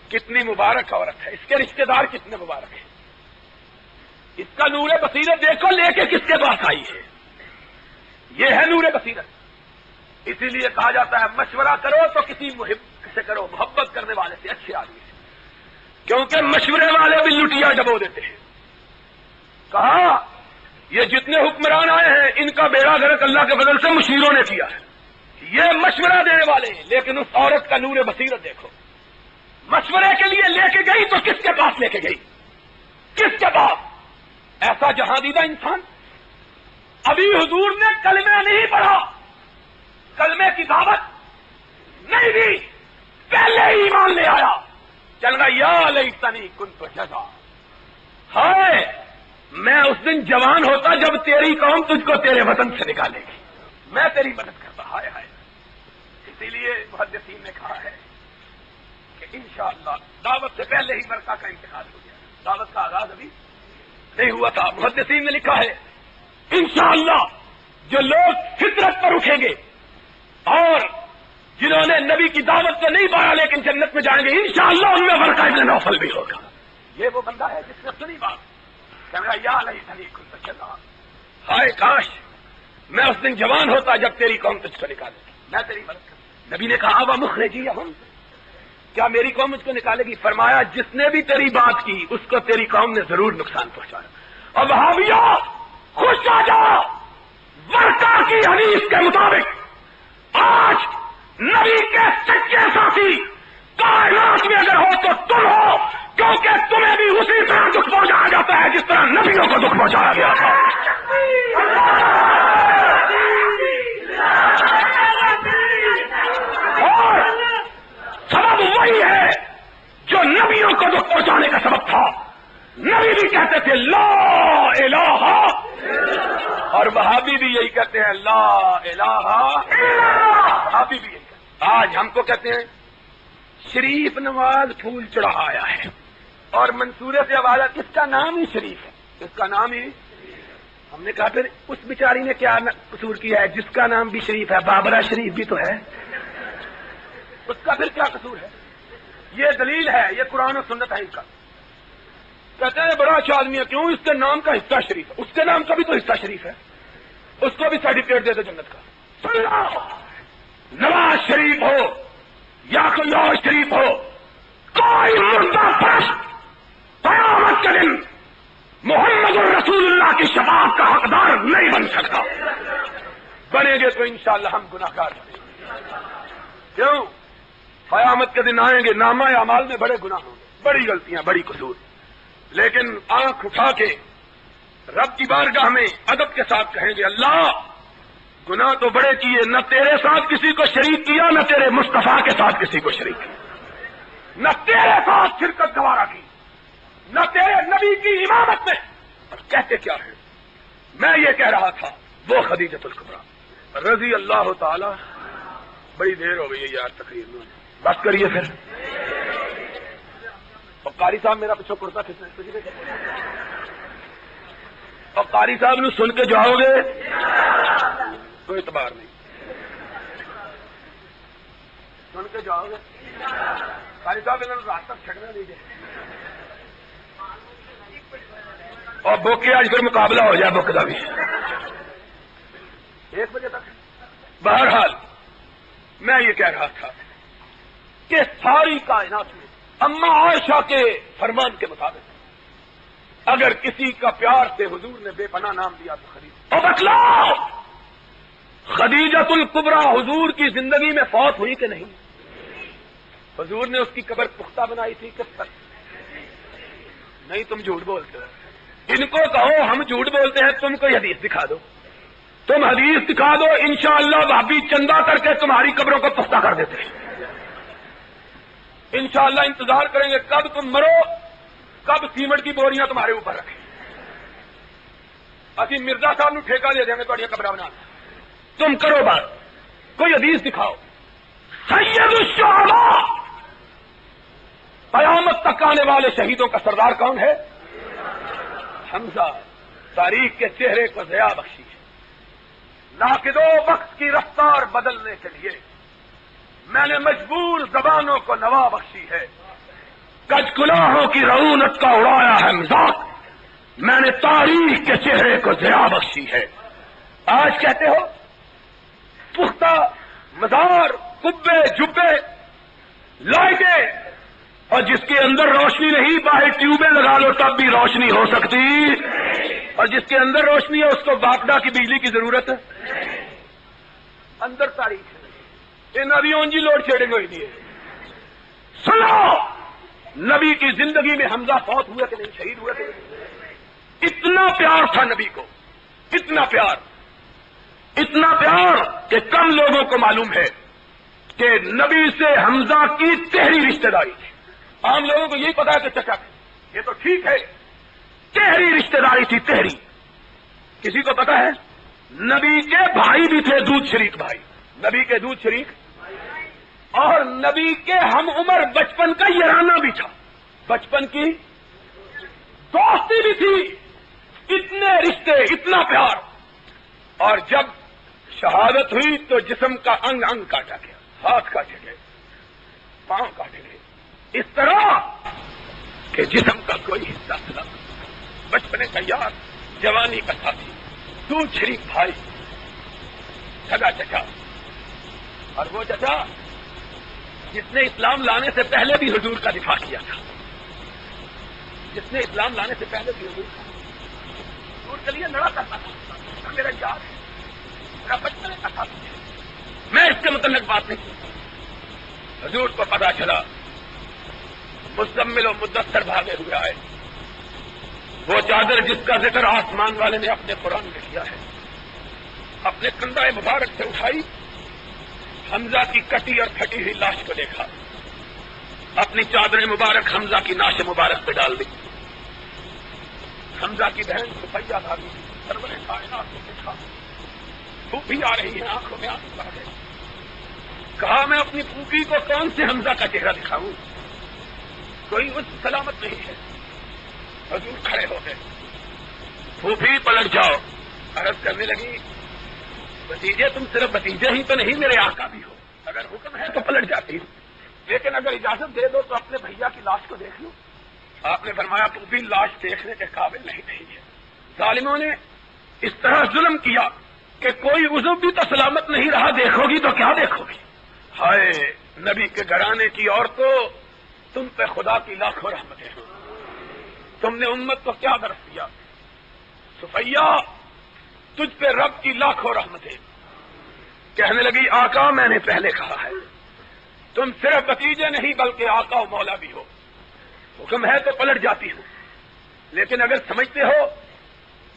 کتنی مبارک عورت ہے، اس کے رشتہ دار کتنے مبارک ہیں. اس کا نور بصیرت دیکھو لے کے کس کے پاس آئی ہے. یہ ہے نور بصیرت. اسی لیے کہا جاتا ہے مشورہ کرو تو کسی محب سے کرو، محبت کرنے والے سے، اچھے آدمی سے، کیونکہ مشورے والے بھی لٹیا ڈبو دیتے ہیں. کہا یہ جتنے حکمران آئے ہیں ان کا بیڑا غرق اللہ کے فضل سے مشیروں نے کیا ہے. یہ مشورہ دینے والے ہیں لیکن اس عورت کا نور بصیرت دیکھو. مشورے کے لیے لے کے گئی تو کس کے پاس لے کے گئی؟ کس کے پاس؟ ایسا جہاں دیدہ انسان. ابھی حضور نے کلمہ نہیں پڑھا، کلمے کی دعوت نہیں دی، پہلے ہی ایمان لے آیا. چل رہا یا لیتنی کنت جزا. ہائے میں اس دن جوان ہوتا جب تیری قوم تجھ کو تیرے وطن سے نکالے گی. میں تیری مدد کرتا. ہائے ہائے. اسی لیے محدثین نے کہا ہے کہ انشاءاللہ دعوت سے پہلے ہی برقع کا انتقال ہو گیا. دعوت کا آغاز ابھی نہیں ہوا تھا. محدثین نے لکھا ہے انشاءاللہ جو لوگ فطرت پر اٹھیں گے اور جنہوں نے نبی کی دعوت سے نہیں پایا لیکن جنت میں جائیں گے انشاءاللہ ان میں برقع ابن نوفل بھی ہوگا. یہ وہ بندہ ہے جس نے سنی بات. کہا یا لیتنی کنت جزا. ہائے کاش میں اس دن جوان ہوتا جب تیری قوم تجھ کو نکالے گی، میں تیری مدد کروں. نبی نے کہا اب مخرجی ہم، کیا میری قوم مجھ کو نکالے گی؟ فرمایا جس نے بھی تیری بات کی اس کو تیری قوم نے ضرور نقصان پہنچایا. اب وہابیو خوش آ جاؤ، برقع کی حدیث کے مطابق آج نبی کے سچے ساتھی کائنات میں اگر ہو تو تم ہو، کیونکہ تمہیں بھی اسی طرح دکھ پہنچایا جاتا ہے جس طرح نبیوں کو دکھ پہنچایا گیا تھا. اور سبب وہی ہے جو نبیوں کو دکھ پہنچانے کا سبب تھا. نبی بھی کہتے تھے لا الہ، اور وہابی بھی یہی کہتے ہیں لا الہ. وہابی بھی یہی کہتے ہیں. آج ہم کو کہتے ہیں شریف نواز پھول چڑھا آیا ہے اور منصورے سے آواز اس کا نام ہی شریف ہے، اس کا نام ہی. ہم نے کہا پھر اس بیچاری نے کیا قصور کیا ہے جس کا نام بھی شریف ہے؟ بابرہ شریف بھی تو ہے، اس کا پھر کیا قصور ہے؟ یہ دلیل ہے، یہ قرآن و سنت ہے ان کا. کہتے ہیں بڑا اچھا آدمی ہے، کیوں؟ اس کے نام کا حصہ شریف ہے. اس کے نام کا بھی تو حصہ شریف ہے، اس کو بھی سرٹیفکیٹ دے دو جنت کا. سن لو، نواز شریف ہو یا کوئی اور شریف ہو، کوئی مردہ فرش قیامت کے دن محمد الرسول اللہ کی شفاعت کا حقدار نہیں بن سکتا. بنیں گے تو انشاءاللہ ہم گناہگار بنیں گے. کیوں؟ قیامت کے دن آئیں گے، نامہ اعمال میں بڑے گناہ ہوں گے، بڑی غلطیاں، بڑی قصور، لیکن آنکھ اٹھا کے رب کی بارگاہ میں ادب کے ساتھ کہیں گے اللہ گناہ تو بڑے کیے، نہ تیرے ساتھ کسی کو شریک کیا، نہ تیرے مصطفیٰ کے ساتھ کسی کو شریک کیا، نہ تیرے ساتھ شرکت گوارا کی، نہ تیرے نبی کی امامت میں. اور کہتے کیا ہے؟ میں یہ کہہ رہا تھا وہ خدیجۃ الکبریٰ رضی اللہ تعالی. بڑی دیر ہو گئی ہے یار تقریر میں، بس کریے پھر. اور قاری صاحب میرا پیچھے کرتا کھینچنا، اور قاری صاحب نے سن کے جاؤ گے کوئی اعتبار نہیں، سن کے جاؤ گے. قاری صاحب انہوں نے رات تک چھڑنا دیجیے اور بک کے آج پھر مقابلہ ہو جائے بک کا بھی 1 بجے تک. بہرحال میں یہ کہہ رہا تھا کہ ساری کائنات میں اما عائشہ کے فرمان کے مطابق اگر کسی کا پیار سے حضور نے بے پناہ نام دیا تو خدیجہ. اور بتلاؤ خدیجۃ الکبریٰ حضور کی زندگی میں فوت ہوئی کہ نہیں؟ حضور نے اس کی قبر پختہ بنائی تھی کس تک؟ نہیں، تم جھوٹ بولتے ہو. ان کو کہو ہم جھوٹ بولتے ہیں، تم کوئی حدیث دکھا دو، تم حدیث دکھا دو، انشاءاللہ بھابی چندہ کر کے تمہاری قبروں کو پختہ کر دیتے ہیں. انشاءاللہ انتظار کریں گے کب تم مرو، کب سیمنٹ کی بوریاں تمہارے اوپر رکھیں. ابھی مرزا صاحب نے ٹھیکہ دے دیں گے تمہاری قبریں بنانا. تم کرو بات، کوئی حدیث دکھاؤ. سید الشہداء قیامت تک آنے والے شہیدوں کا سردار کون ہے؟ حمزہ. تاریخ کے چہرے کو ضیاء بخشی ہے. ناقدو وقت کی رفتار بدلنے کے لیے میں نے مجبور زبانوں کو نوا بخشی ہے. کج کلاہوں کی رعونت کا اڑایا ہے مذاق، میں نے تاریخ کے چہرے کو ضیاء بخشی ہے. آج کہتے ہو پختہ مزار، کبے، جبے، لائٹیں، اور جس کے اندر روشنی نہیں باہر ٹیوبیں لگا لو تب بھی روشنی ہو سکتی، اور جس کے اندر روشنی ہے اس کو باپڈا کی بجلی کی ضرورت ہے. اندر تاریخ ہے، یہ نبی اونجی لوڈ شیڈنگ ہوئی دی ہے. سنو، نبی کی زندگی میں حمزہ فوت ہوئے کہ نہیں، شہید ہوئے کہ نہیں؟ اتنا پیار تھا نبی کو، اتنا پیار کہ کم لوگوں کو معلوم ہے کہ نبی سے حمزہ کی تہری رشتہ داری تھی. عام لوگوں کو یہی پتا ہے کہ چچا یہ تو ٹھیک ہے، تہری رشتہ داری تھی. تہری کسی کو پتا ہے؟ نبی کے بھائی بھی تھے، دودھ شریک بھائی، نبی کے دودھ شریک، اور نبی کے ہم عمر بچپن کا یارانہ بھی تھا، بچپن کی دوستی بھی تھی. اتنے رشتے، اتنا پیار. اور جب شہادت ہوئی تو جسم کا انگ انگ کاٹا گیا، ہاتھ کاٹے گئے، پاؤں کاٹے گئے، اس طرح کہ جسم کا کوئی حصہ تھا. بچپنے کا یار، جوانی کا ساتھی، دودھ شریک بھائی، سگا چچا. اور وہ چچا جس نے اسلام لانے سے پہلے بھی حضور کا دفاع کیا تھا، جس نے اسلام لانے سے پہلے بھی حضور کے لیے لڑا کرتا تھا. میرا یار ہے، میرا بچپنے کا ساتھی ہے. میں اس کے متعلق بات نہیں کی. حضور کو پتا چلا، مزمل و مدثر بھاگے ہوئے آئے. وہ چادر جس کا ذکر آسمان والے نے اپنے قرآن میں کیا ہے، اپنے کندھے مبارک سے اٹھائی، حمزہ کی کٹی اور پھٹی ہوئی لاش کو دیکھا، اپنی چادر مبارک حمزہ کی ناش مبارک پہ ڈال دی. حمزہ کی بہن سفیہ بھاگی، سرور کائنات کو دیکھا، وہ بھی آ رہی ہے، آنکھوں میں آنسو آ گئے. کہا میں اپنی پھوپھی کو کون سے حمزہ کا چہرہ دکھاؤں؟ کوئی اس سلامت نہیں ہے۔ حضور کھڑے ہو گئے، پھوپھی پلٹ جاؤ۔ عرض کرنے لگی بھتیجے تم صرف بھتیجے ہی تو نہیں، میرے آقا بھی ہو، اگر حکم ہے تو پلٹ جاتی ہوں، لیکن اگر اجازت دے دو تو اپنے بھیا کی لاش کو دیکھ لوں۔ آپ نے فرمایا پھوپھی لاش دیکھنے کے قابل نہیں ہے۔ ظالموں نے اس طرح ظلم کیا کہ کوئی عضو بھی تو سلامت نہیں رہا، دیکھو گی تو کیا دیکھو گی؟ ہائے نبی کے گھرانے کی عورتوں، تم پہ خدا کی لاکھوں رحمتیں ہوں، تم نے امت کو کیا درس دیا؟ صفیہ تجھ پہ رب کی لاکھوں رحمتیں۔ کہنے لگی آقا میں نے پہلے کہا ہے تم صرف بھتیجے نہیں بلکہ آقا و مولا بھی ہو، حکم ہے تو پلٹ جاتی ہوں، لیکن اگر سمجھتے ہو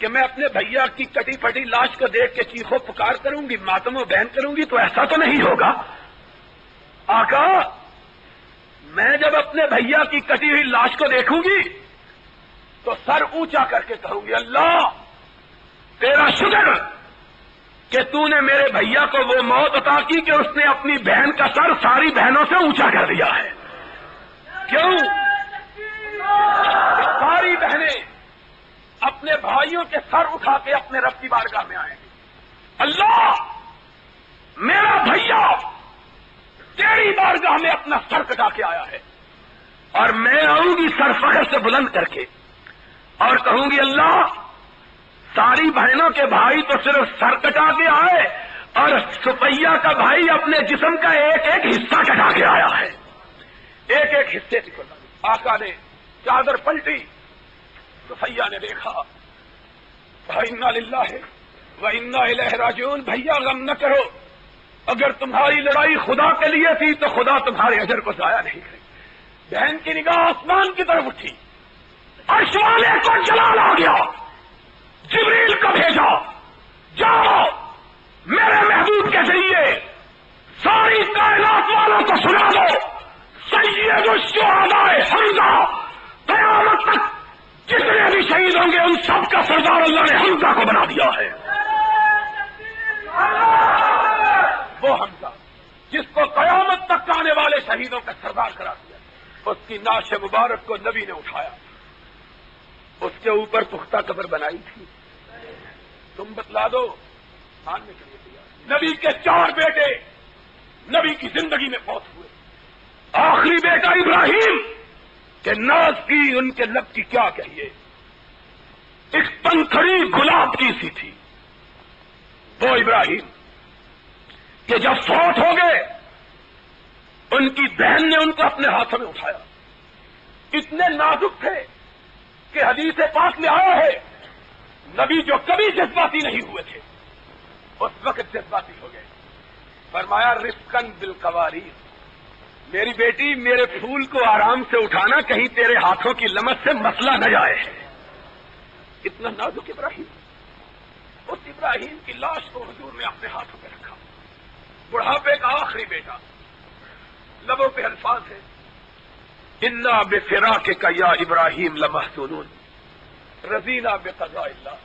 کہ میں اپنے بھیا کی کٹی پھٹی لاش کو دیکھ کے چیخو پکار کروں گی، ماتم و بہن کروں گی، تو ایسا تو نہیں ہوگا۔ آقا میں جب اپنے بھیا کی کٹی ہوئی لاش کو دیکھوں گی تو سر اونچا کر کے کہوں گی اللہ تیرا شکر کہ تو نے میرے بھیا کو وہ موت عطا کی کہ اس نے اپنی بہن کا سر ساری بہنوں سے اونچا کر دیا ہے۔ کیوں؟ ساری بہنیں اپنے بھائیوں کے سر اٹھا کے اپنے رب کی بارگاہ میں آئیں گے، اللہ میرا بھیا تیری بارگاہ میں اپنا سر کٹا کے آیا ہے، اور میں آؤں گی سر فخر سے بلند کر کے اور کہوں گی اللہ ساری بہنوں کے بھائی تو صرف سر کٹا کے آئے اور صفیہ کا بھائی اپنے جسم کا ایک ایک حصہ کٹا کے آیا ہے، ایک ایک حصے کی قربانی۔ آقا نے چادر پلٹی، صفیہ نے دیکھا، وَإِنَّا لِلَّهِ وَإِنَّا إِلَيْهِ راجعون۔ بھیا غم نہ کرو، اگر تمہاری لڑائی خدا کے لیے تھی تو خدا تمہارے اجر کو ضائع نہیں کرے۔ بہن کی نگاہ آسمان کی طرف اٹھی، عرش والے کو جلال آ گیا، جبریل کو بھیجا، جاؤ میرے محبوب کے ذریعے ساری کائنات والوں کو سنا دو سید الشہداء حمزہ، قیامت تک جتنے بھی شہید ہوں گے ان سب کا سردار اللہ نے حمزہ کو بنا دیا ہے۔ وہ حمزہ جس کو قیامت تک آنے والے شہیدوں کا سردار قرار دیا، اس کی نعش مبارک کو نبی نے اٹھایا، اس کے اوپر پختہ قبر بنائی تھی۔ تم بتلا دو، ماننے کے لیے تیار۔ نبی کے 4 بیٹے نبی کی زندگی میں فوت ہوئے، آخری بیٹا ابراہیم کہ ناز کی ان کے لب کی کیا کہیے، ایک پنکھڑی گلاب کی سی تھی وہ ابراہیم کہ جب فوت ہو گئے ان کی بہن نے ان کو اپنے ہاتھوں میں اٹھایا، اتنے نازک تھے کہ حدیث پاک میں آیا ہے نبی جو کبھی جذباتی نہیں ہوئے تھے اس وقت جذباتی ہو گئے۔ فرمایا رفقن بالقواریر، میری بیٹی میرے پھول کو آرام سے اٹھانا، کہیں تیرے ہاتھوں کی لمس سے مسئلہ نہ جائے۔ اتنا نازک ابراہیم، اس ابراہیم کی لاش کو حضور نے اپنے ہاتھوں میں رکھا، بڑھاپے کا آخری بیٹا، لبوں پہ الفاظ ہیں انا بفراقک یا ابراہیم لمحزونون رضینا بقضاء اللہ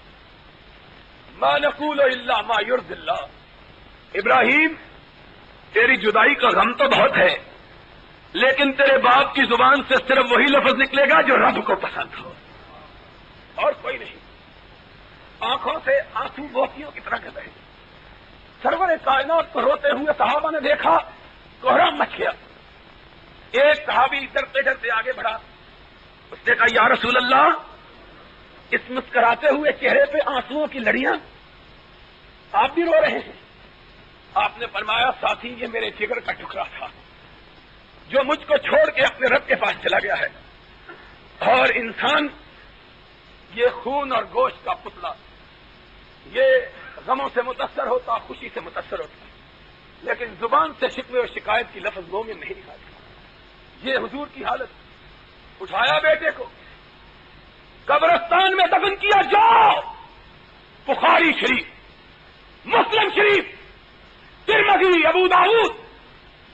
ما نقول الا ما یرضی اللہ۔ ابراہیم تیری جدائی کا غم تو بہت ہے، لیکن تیرے باپ کی زبان سے صرف وہی لفظ نکلے گا جو رب کو پسند ہو، اور کوئی نہیں۔ آنکھوں سے آنسو موتیوں کی طرح گر رہے، سرور کائنات کو روتے ہوئے صحابہ نے دیکھا، کوہرام مچ گیا۔ ایک صحابی ڈرتے ڈرتے آگے بڑھا، اس نے کہا یا رسول اللہ اس مسکراتے ہوئے چہرے پہ آنسوؤں کی لڑیاں، آپ بھی رو رہے ہیں؟ آپ نے فرمایا ساتھی یہ میرے جگر کا ٹکڑا تھا جو مجھ کو چھوڑ کے اپنے رب کے پاس چلا گیا ہے، اور انسان یہ خون اور گوشت کا پتلا، یہ غموں سے متاثر ہوتا، خوشی سے متاثر ہوتا، لیکن زبان سے شکوے اور شکایت کی لفظ مومن نہیں نکالتا۔ یہ حضور کی حالت، اٹھایا بیٹے کو قبرستان میں دفن کیا، جاؤ بخاری شریف، مسلم شریف، ترمذی، ابو داؤد،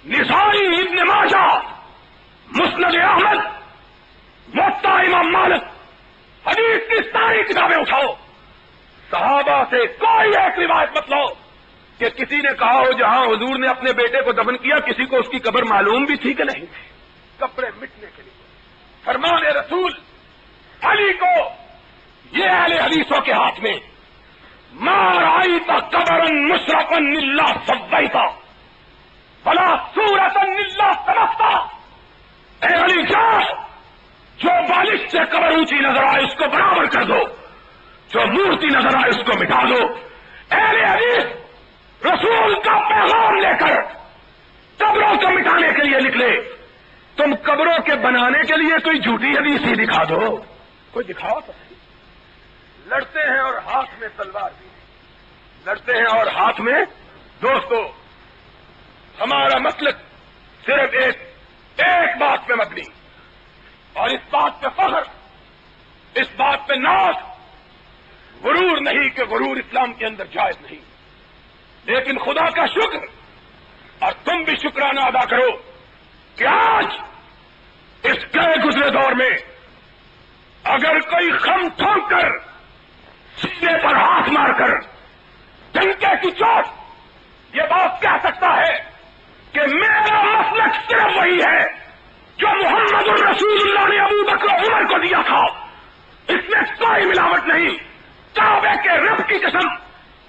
نسائی، ابن ماجہ، مسند احمد، موطا امام مالک، حدیث کی ساری کتابیں اٹھاؤ، صحابہ سے کوئی ایک روایت مت لو کہ کسی نے کہا ہو جہاں حضور نے اپنے بیٹے کو دفن کیا کسی کو اس کی قبر معلوم بھی تھی کہ نہیں تھی؟ کپڑے مٹنے کے لیے فرمان رسول علی کو یہ اہل حدیثوں کے ہاتھ میں مار آئی تا قبرن مشرفن اللہ سبیتا بلا سورتن اللہ سمستا، اے علی جاؤ، جو بالش سے قبر اونچی نظر آئے اس کو برابر کر دو، جو مورتی نظر آئے اس کو مٹا دو۔ اہل حدیث رسول کا پیغام لے کر قبروں کو مٹانے کے لیے نکلے، تم قبروں کے بنانے کے لیے کوئی جھوٹی حدیث ہی دکھا دو، کوئی دکھاؤ تو صحیح۔ لڑتے ہیں اور ہاتھ میں تلوار بھی لڑتے ہیں اور ہاتھ میں دوستو ہمارا مسلک صرف ایک بات پہ مبنی، اور اس بات پہ فخر، اس بات پہ ناز، غرور نہیں کہ غرور اسلام کے اندر جائز نہیں، لیکن خدا کا شکر، اور تم بھی شکرانہ ادا کرو کہ آج اس گئے گزرے دور میں اگر کوئی خم ٹھونک کر سینے پر ہاتھ مار کر ڈنکے کی چوٹ یہ بات کہہ سکتا ہے کہ میرا مسلک صرف وہی ہے جو محمد الرسول اللہ نے ابو بکر عمر کو دیا تھا، اس میں کوئی ملاوٹ نہیں، کعبے کے رب کی قسم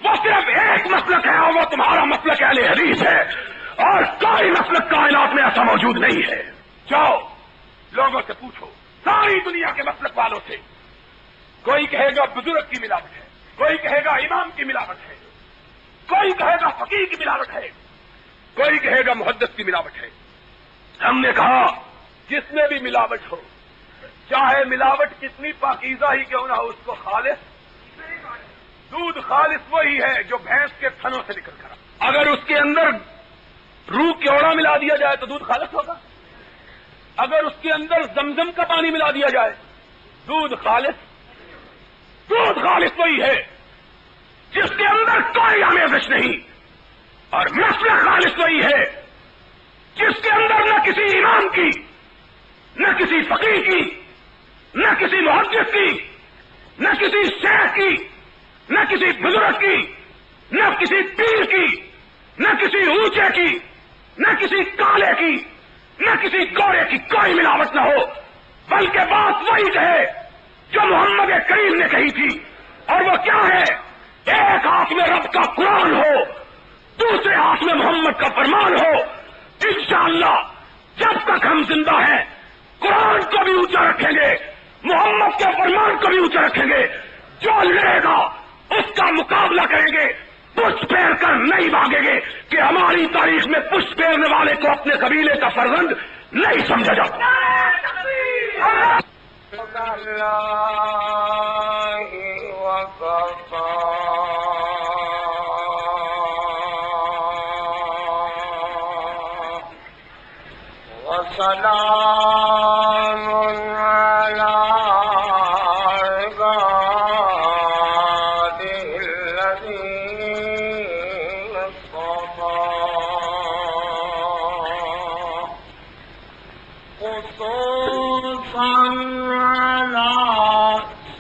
وہ صرف ایک مسلک ہے اور وہ تمہارا مسلک اہل حدیث ہے، اور کوئی مسلک کائنات میں ایسا موجود نہیں ہے۔ جاؤ لوگوں سے پوچھو، ساری دنیا کے مسلک والوں سے، کوئی کہے گا بزرگ کی ملاوٹ ہے، کوئی کہے گا امام کی ملاوٹ ہے، کوئی کہے گا فقیہ کی ملاوٹ ہے، کوئی کہے گا محدث کی ملاوٹ ہے۔ ہم نے کہا جس میں بھی ملاوٹ ہو، چاہے ملاوٹ کتنی پاکیزہ ہی کیوں نہ ہو، اس کو خالص دودھ خالص وہی ہے جو بھینس کے تھنوں سے نکل کر، اگر اس کے اندر روح کیوڑا ملا دیا جائے تو دودھ خالص ہوگا، اگر اس کے اندر زمزم کا پانی ملا دیا جائے دودھ خالص وہی ہے جس کے اندر کوئی آمیزش نہیں، اور مسئلہ خالص وہی ہے جس کے اندر نہ کسی امام کی، نہ کسی فقیہ کی، نہ کسی محدث کی، نہ کسی شیخ کی، نہ کسی بزرگ کی، نہ کسی پیر کی، نہ کسی اونچے کی، نہ کسی کالے کی، نہ کسی گورے کی کوئی ملاوٹ نہ ہو، بلکہ بات وہی کہے جو محمد کریم نے کہی تھی، اور وہ کیا ہے؟ ایک ہاتھ میں رب کا قرآن ہو، دوسرے ہاتھ میں محمد کا فرمان ہو۔ انشاءاللہ جب تک ہم زندہ ہیں قرآن کو بھی اونچا رکھیں گے، محمد کے فرمان کو بھی اونچا رکھیں گے، جو لڑے گا اس کا مقابلہ کریں گے، پشت پھیر کر نہیں بھاگیں گے کہ ہماری تاریخ میں پشت پھیرنے والے کو اپنے قبیلے کا فرزند نہیں سمجھا جاتا۔ سلام علی عباد الذین اصطفى خصوصا علی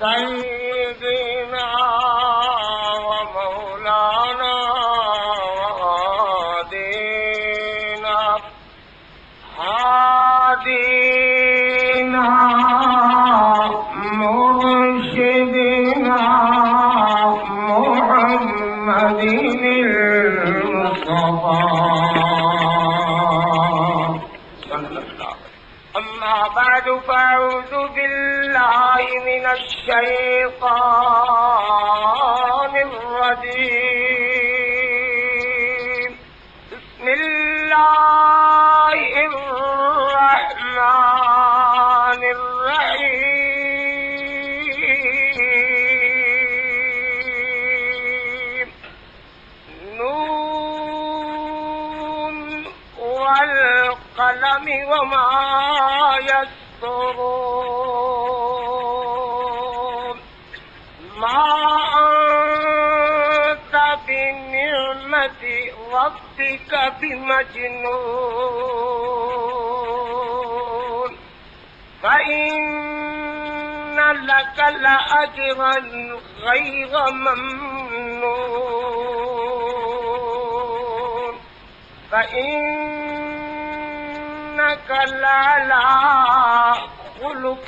سیدنا ومولانا وهادینا هادینا مرشدنا محمد المصطفى أما بعد فأعوذ بالله من الشيطان الرجيم بسم الله الرحمن الرحيم نون والقلم وما يسطرون ما أنت بنعمة ربك بمجنون فإن لك لأجرا غير ممنون فإنك لعلى خلق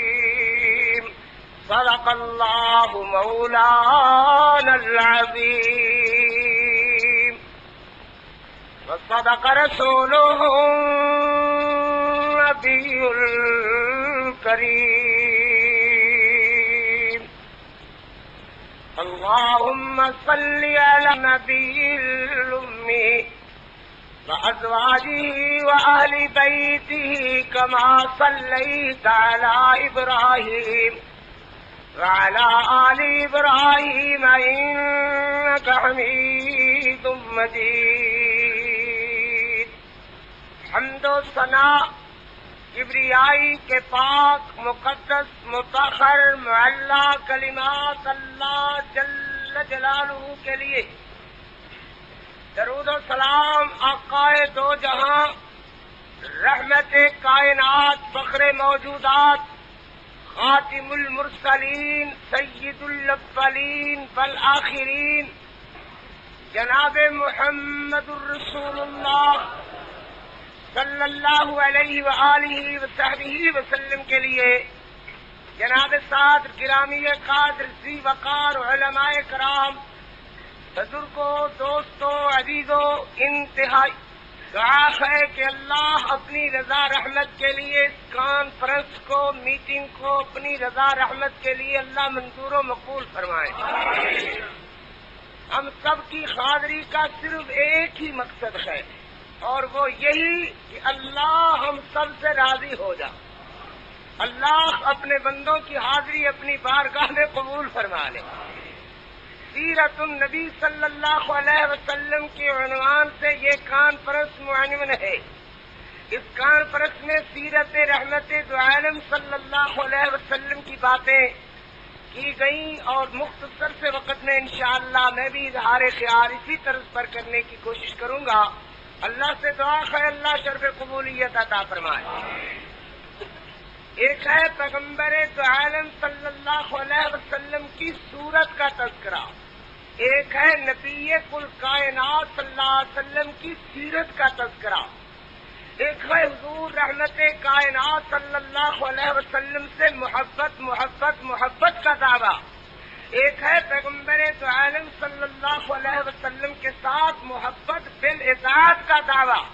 عظيم صدق الله مولانا العظيم وصدق رسوله النبي الكريم اللهم صل على النبي الأمي وأزواجه وأهل بيته كما صليت على إبراهيم وعلى آل إبراهيم إنك حميد مجيد حمد و ثنا کبریائی کے پاک مقدس مطہر معلا کلمات اللہ جل جلالہ کے لیے درود و سلام آقائے دو جہاں رحمت کائنات فخر موجودات خاتم المرسلین سید الاولین والآخرین جناب محمد الرسول اللہ صلی اللہ علیہ وآلہ وصحبہ وسلم کے لیے جناب صادر گرامی قادر ذی وقار علماء کرام بزرگوں دوستوں عزیزوں انتہائی دعا ہے کہ اللہ اپنی رضا رحمت کے لیے اس کانفرنس کو میٹنگ کو اپنی رضا رحمت کے لیے اللہ منظور و مقبول فرمائے. ہم سب کی حاضری کا صرف ایک ہی مقصد ہے اور وہ یہی کہ اللہ ہم سب سے راضی ہو جا. اللہ اپنے بندوں کی حاضری اپنی بارگاہ میں قبول فرما لے. سیرت النبی صلی اللہ علیہ وسلم کے عنوان سے یہ کانفرنس معنون ہے. اس کانفرنس میں سیرت رحمت دو عالم صلی اللہ علیہ وسلم کی باتیں کی گئیں اور مختصر سے وقت میں انشاءاللہ میں بھی اظہار خیال اسی طرز پر کرنے کی کوشش کروں گا. اللہ سے دعا ہے اللہ شرف قبولیت عطا فرمائے. ایک ہے پیغمبر دو عالم صلی اللہ علیہ وسلم کی صورت کا تذکرہ، ایک ہے نبی کل کائنات صلی اللہ علیہ وسلم کی سیرت کا تذکرہ، ایک ہے حضور رحمت کائنات صلی اللہ علیہ وسلم سے محبت محبت محبت کا دعویٰ، ایک ہے پیغمبر دو عالم صلی اللہ علیہ وسلم کے ساتھ محبت بالاطاعت کا دعویٰ.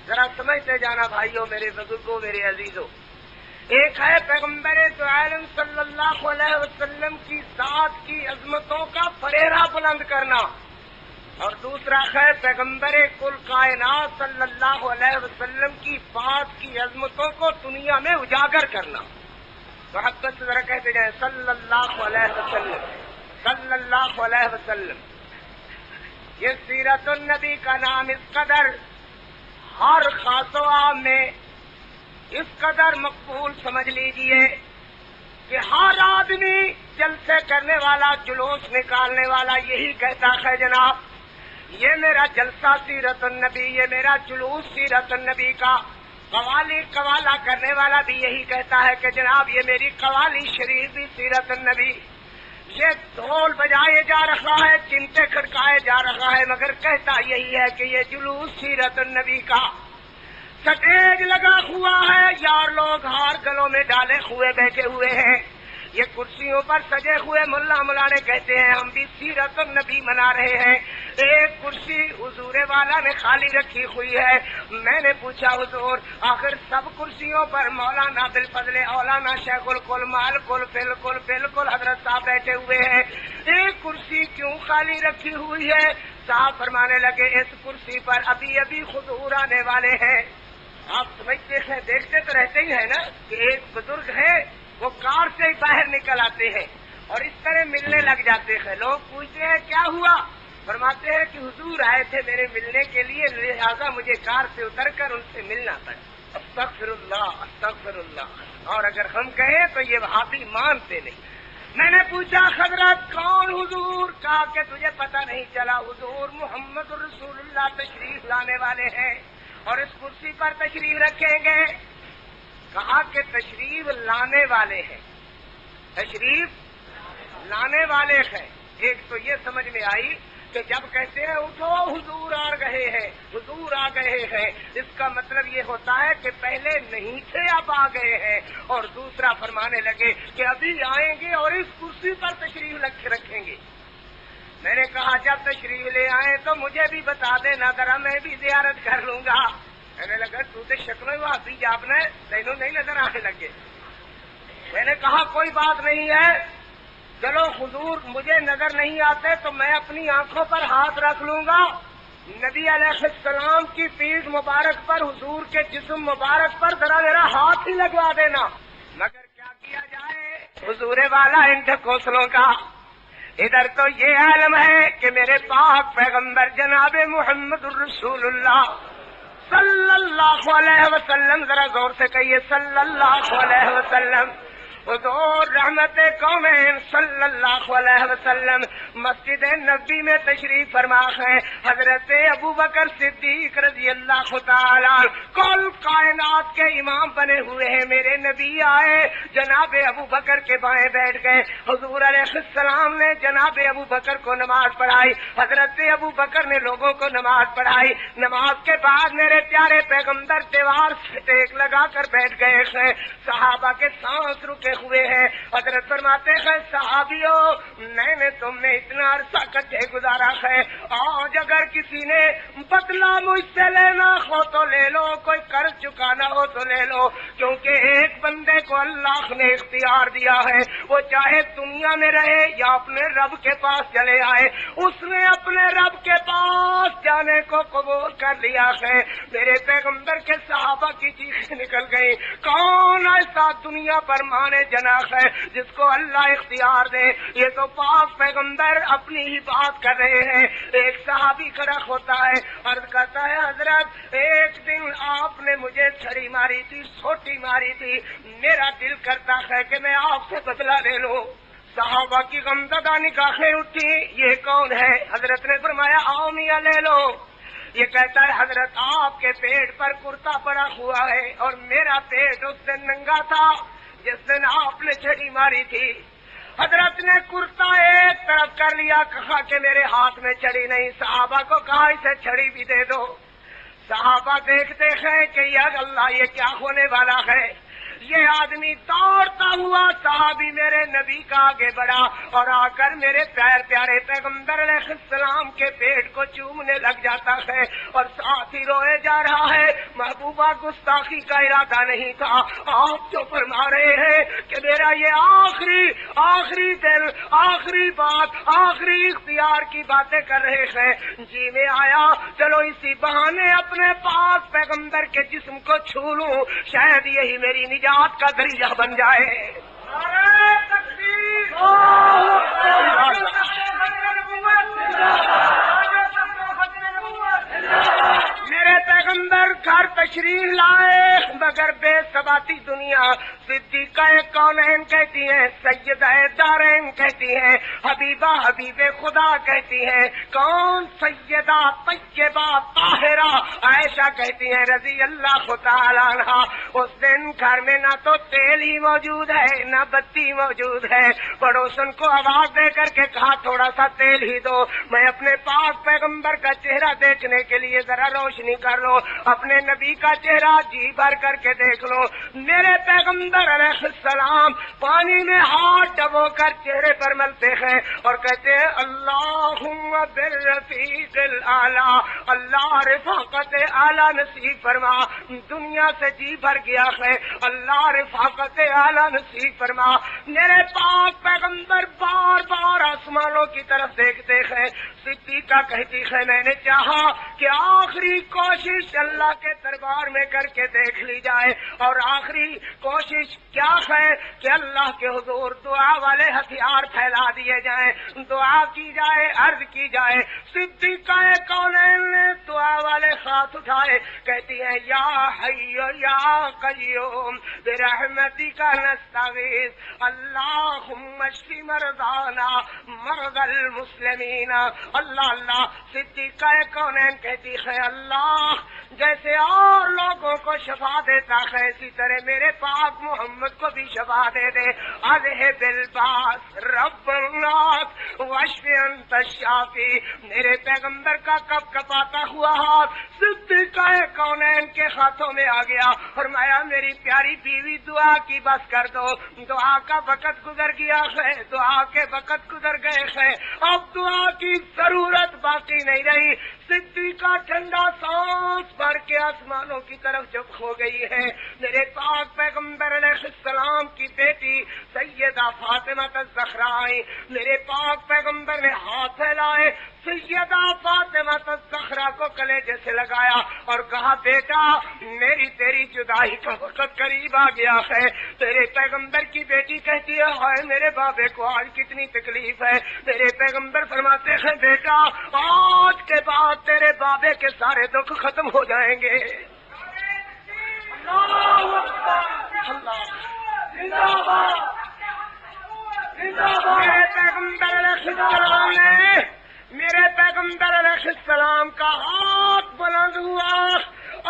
ذرا سمجھتے جانا بھائیوں، میرے بزرگوں، میرے عزیزوں. ایک ہے پیغمبر دو عالم صلی اللہ علیہ وسلم کی ذات کی عظمتوں کا فریرہ بلند کرنا، اور دوسرا ہے پیغمبر کل کائنات صلی اللہ علیہ وسلم کی بات کی عظمتوں کو دنیا میں اجاگر کرنا. محبت سے ذرا کہتے جائیں صلی اللہ علیہ وسلم صلی اللہ علیہ وسلم. یہ سیرت النبی کا نام اس قدر ہر خاص و عام میں اس قدر مقبول سمجھ لیجئے کہ ہر آدمی جلسے کرنے والا جلوس نکالنے والا یہی کہتا ہے جناب یہ میرا جلسہ سیرت النبی، یہ میرا جلوس سیرت النبی کا. قوالی قوالا کرنے والا بھی یہی کہتا ہے کہ جناب یہ میری قوالی شریف بھی سیرت النبی. یہ ڈھول بجائے جا رہا ہے، چمٹے کھڑکائے جا رہا ہے، مگر کہتا یہی ہے کہ یہ جلوس سیرت النبی کا. سٹیج لگا ہوا ہے، یار لوگ ہار گلوں میں ڈالے ہوئے بیٹھے ہوئے ہیں، یہ کرسیوں پر سجے ہوئے ملا ملانے کہتے ہیں ہم بھی سیرت النبی منا رہے ہیں. ایک کرسی حضور والا نے خالی رکھی ہوئی ہے. میں نے پوچھا حضور آخر سب کرسیوں پر مولانا بالفضل اولانا شیخ الکل مال کل بالکل بالکل حضرت صاحب بیٹھے ہوئے ہیں، ایک کرسی کیوں خالی رکھی ہوئی ہے؟ صاحب فرمانے لگے اس کرسی پر ابھی ابھی حضور آنے والے ہیں. آپ سمجھتے ہیں دیکھتے تو رہتے ہی ہیں نا کہ ایک بزرگ ہے وہ کار سے باہر نکل آتے ہیں اور اس طرح ملنے لگ جاتے ہیں. لوگ پوچھتے ہیں کیا ہوا؟ فرماتے ہیں کہ حضور آئے تھے میرے ملنے کے لیے، لہذا مجھے کار سے اتر کر ان سے ملنا پڑا. استغفر اللہ استغفر اللہ. اور اگر ہم کہیں تو یہ وہابی مانتے نہیں. میں نے پوچھا حضرت کون حضور؟ کہا کہ تجھے پتہ نہیں چلا، حضور محمد رسول اللہ تشریف لانے والے ہیں اور اس کرسی پر تشریف رکھیں گے. کہا کہ تشریف لانے والے ہیں، تشریف لانے والے ہیں. ایک تو یہ سمجھ میں آئی کہ جب کہتے ہیں اٹھو حضور آ گئے ہیں، حضور آ گئے ہیں، اس کا مطلب یہ ہوتا ہے کہ پہلے نہیں تھے اب آ گئے ہیں، اور دوسرا فرمانے لگے کہ ابھی آئیں گے اور اس کرسی پر تشریف رکھیں گے۔ میں نے کہا جب تشریف لے آئیں تو مجھے بھی بتا دینا ذرا، میں بھی زیارت کر لوں گا۔ کہنے لگا تو شکل میں ابھی جاپنا ہے، تینوں نہیں نظر آنے لگے۔ میں نے کہا کوئی بات نہیں ہے، چلو حضور مجھے نظر نہیں آتے تو میں اپنی آنکھوں پر ہاتھ رکھ لوں گا، نبی علیہ السلام کی پیٹھ مبارک پر، حضور کے جسم مبارک پر ذرا میرا ہاتھ ہی لگوا دینا۔ مگر کیا کیا جائے حضور والا ان ٹھکوسلوں کا، ادھر تو یہ عالم ہے کہ میرے پاک پیغمبر جناب محمد الرسول اللہ صلی اللہ علیہ وسلم، ذرا غور سے کہیے صلی اللہ علیہ وسلم، حضور رحمت قومین صلی اللہ علیہ وسلم مسجد نبی میں تشریف فرما ہے۔ حضرت ابو بکر صدیق رضی اللہ تعالی کل کائنات کے امام بنے ہوئے ہیں، میرے نبی آئے، جناب ابو بکر کے بائیں بیٹھ گئے، حضور علیہ السلام نے جناب ابو بکر کو نماز پڑھائی، حضرت ابو بکر نے لوگوں کو نماز پڑھائی۔ نماز کے بعد میرے پیارے پیغمبر دیوار سے ٹیک لگا کر بیٹھ گئے ہیں، صحابہ کے سانس رکے ہوئے ہیں۔ حضرت فرماتے ہیں صحابیوں، میں نے تم نے اتنا عرصہ کٹے گزارا ہے، آج اگر کسی نے بدلہ مجھ سے لینا ہو تو لے لو، کوئی قرض چکانا ہو تو لے لو، کیونکہ ایک بندے کو اللہ نے اختیار دیا ہے، وہ چاہے دنیا میں رہے یا اپنے رب کے پاس چلے آئے، اس نے اپنے رب کے پاس جانے کو قبول کر لیا ہے۔ میرے پیغمبر کے صحابہ کی چیخیں نکل گئی، کون ایسا دنیا پر مانے جناح ہے جس کو اللہ اختیار دے؟ یہ تو پاک پیغمبر اپنی ہی بات کر رہے ہیں۔ ایک صحابی کھڑا ہوتا ہے، عرض کرتا ہے حضرت ایک دن آپ نے مجھے چھڑی ماری تھی، سوٹی ماری تھی، میرا دل کرتا ہے کہ میں آپ سے بدلہ لے لوں۔ صحابہ کی غمزدہ نگاہیں اٹھی، یہ کون ہے؟ حضرت نے فرمایا آؤ میاں لے لو۔ یہ کہتا ہے حضرت آپ کے پیٹ پر کرتا پڑا ہوا ہے اور میرا پیٹ اس دن ننگا تھا جس دن آپ نے چھڑی ماری تھی۔ حضرت نے کرتا ایک طرف کر لیا، کہا کہ میرے ہاتھ میں چھڑی نہیں۔ صحابہ کو کہا اسے چھڑی بھی دے دو۔ صحابہ دیکھتے ہیں کہ یا اللہ یہ کیا ہونے والا ہے۔ یہ آدمی دوڑتا ہوا صحابی میرے نبی کا آگے بڑھا اور آ کر میرے پیارے پیغمبر علیہ السلام کے پیٹ کو چومنے لگ جاتا ہے اور ساتھ ہی روئے جا رہا ہے۔ محبوبہ گستاخی کا ارادہ نہیں تھا، آپ جو فرما رہے ہیں کہ میرا یہ آخری دل، آخری بات، آخری اختیار کی باتیں کر رہے ہیں، جی میں آیا چلو اسی بہانے اپنے پاک پیغمبر کے جسم کو چھو لوں، شاید یہی میری نجات کا ذریعہ بن جائے۔ میرے پیغمبر گھر تشریف لائے مگر بے ثباتی دنیا، صدیقہ کونین کہتی ہیں، سیدہ دارین کہتی ہیں، حبیبہ حبیب خدا کہتی ہیں، کون سیدہ طیبہ طاہرہ عائشہ کہتی ہیں رضی اللہ تعالی عنہا۔ اس دن گھر میں نہ تو تیل ہی موجود ہے نہ بتی موجود ہے، پڑوسن کو آواز دے کر کے کہا تھوڑا سا تیل ہی دو، میں اپنے پاک پیغمبر کا چہرہ دیکھنے کے لیے ذرا روشنی کر لو، اپنے نبی کا چہرہ جی بھر کر کے دیکھ لو۔ میرے پیغمبر علیہ السلام پانی میں ہاتھ ڈبو کر چہرے پر ملتے ہیں اور کہتے ہیں اللہم بالرفیق الاعلی، اللہ رفاقت اعلی نصیب فرما۔ دنیا سے جی بھر گیا ہے، اللہ رفاقت اعلی نصیب فرما۔ میرے پاک پیغمبر بار بار آسمانوں کی طرف دیکھتے ہیں۔ صدیقہ کہتی ہے میں نے چاہا کہ آخری کوشش اللہ کے دربار میں کر کے دیکھ لی جائے، اور آخری کوشش کیا ہے کہ اللہ کے حضور دعا والے ہتھیار پھیلا دیے جائیں، دعا کی جائے، عرض کی جائے۔ صدیقہ کونین نے دعا والے ہاتھ اٹھائے، کہتی ہے یا حی یا قیوم برحمتک نستغیث اللہم اشف مرضانا مرضى المسلمین۔ اللہ اللہ، صدیقہ کونین کہتی ہے اللہ جیسے اور لوگوں کو شفا دیتا ہے اسی طرح میرے پاک محمد کو بھی شفا دے دے. اذهب الباس رب الناس واشف انت الشافی. میرے پیغمبر کا کب کپاتا ہوا ہاتھ صدیقہ کونین کے ہاتھوں میں آ گیا. فرمایا میری پیاری بیوی دعا کی بس کر دو. دعا کا وقت گزر گیا ہے, دعا کے وقت گزر گئے ہیں, اب دعا کی ضرورت باقی نہیں رہی. صدیقہ ٹھنڈا سانس بھر کے آسمانوں کی طرف جب کھو گئی ہے. میرے پاک پیغمبر علیہ السلام کی بیٹی سیدہ فاطمہ الزہرا, میرے پاک پیغمبر نے ہاتھ پھیلائے, سیدہ فاطمہ الزہرا کو کلیجے سے لگایا اور کہا بیٹا میری تیری جدائی کا وقت قریب آ گیا ہے. تیرے پیغمبر کی بیٹی کہتی ہے ہائے میرے بابے کو آج کتنی تکلیف ہے. میرے پیغمبر فرماتے ہیں بیٹا آج کے بعد تیرے بابے کے سارے دکھ ختم ہو جائیں گے. میرے پیغمبر علیہ السلام کا ہاتھ بلند ہوا,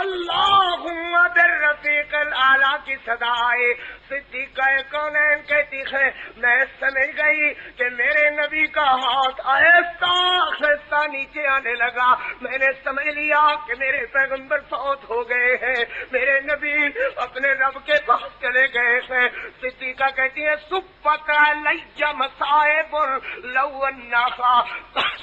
اللہم بالرفیق الاعلیٰ کی صدائے. صدیقہ کونین کہتی ہے میں سمجھ گئی کہ میرے نبی کا ہاتھ آہستہ آہستہ نیچے آنے لگا. میں نے سمجھ لیا کہ میرے پیغمبر فوت ہو گئے ہیں, میرے نبی اپنے رب کے پاس چلے گئے ہیں. صدیقہ کہتی ہے سبت علی مصائب لو النخا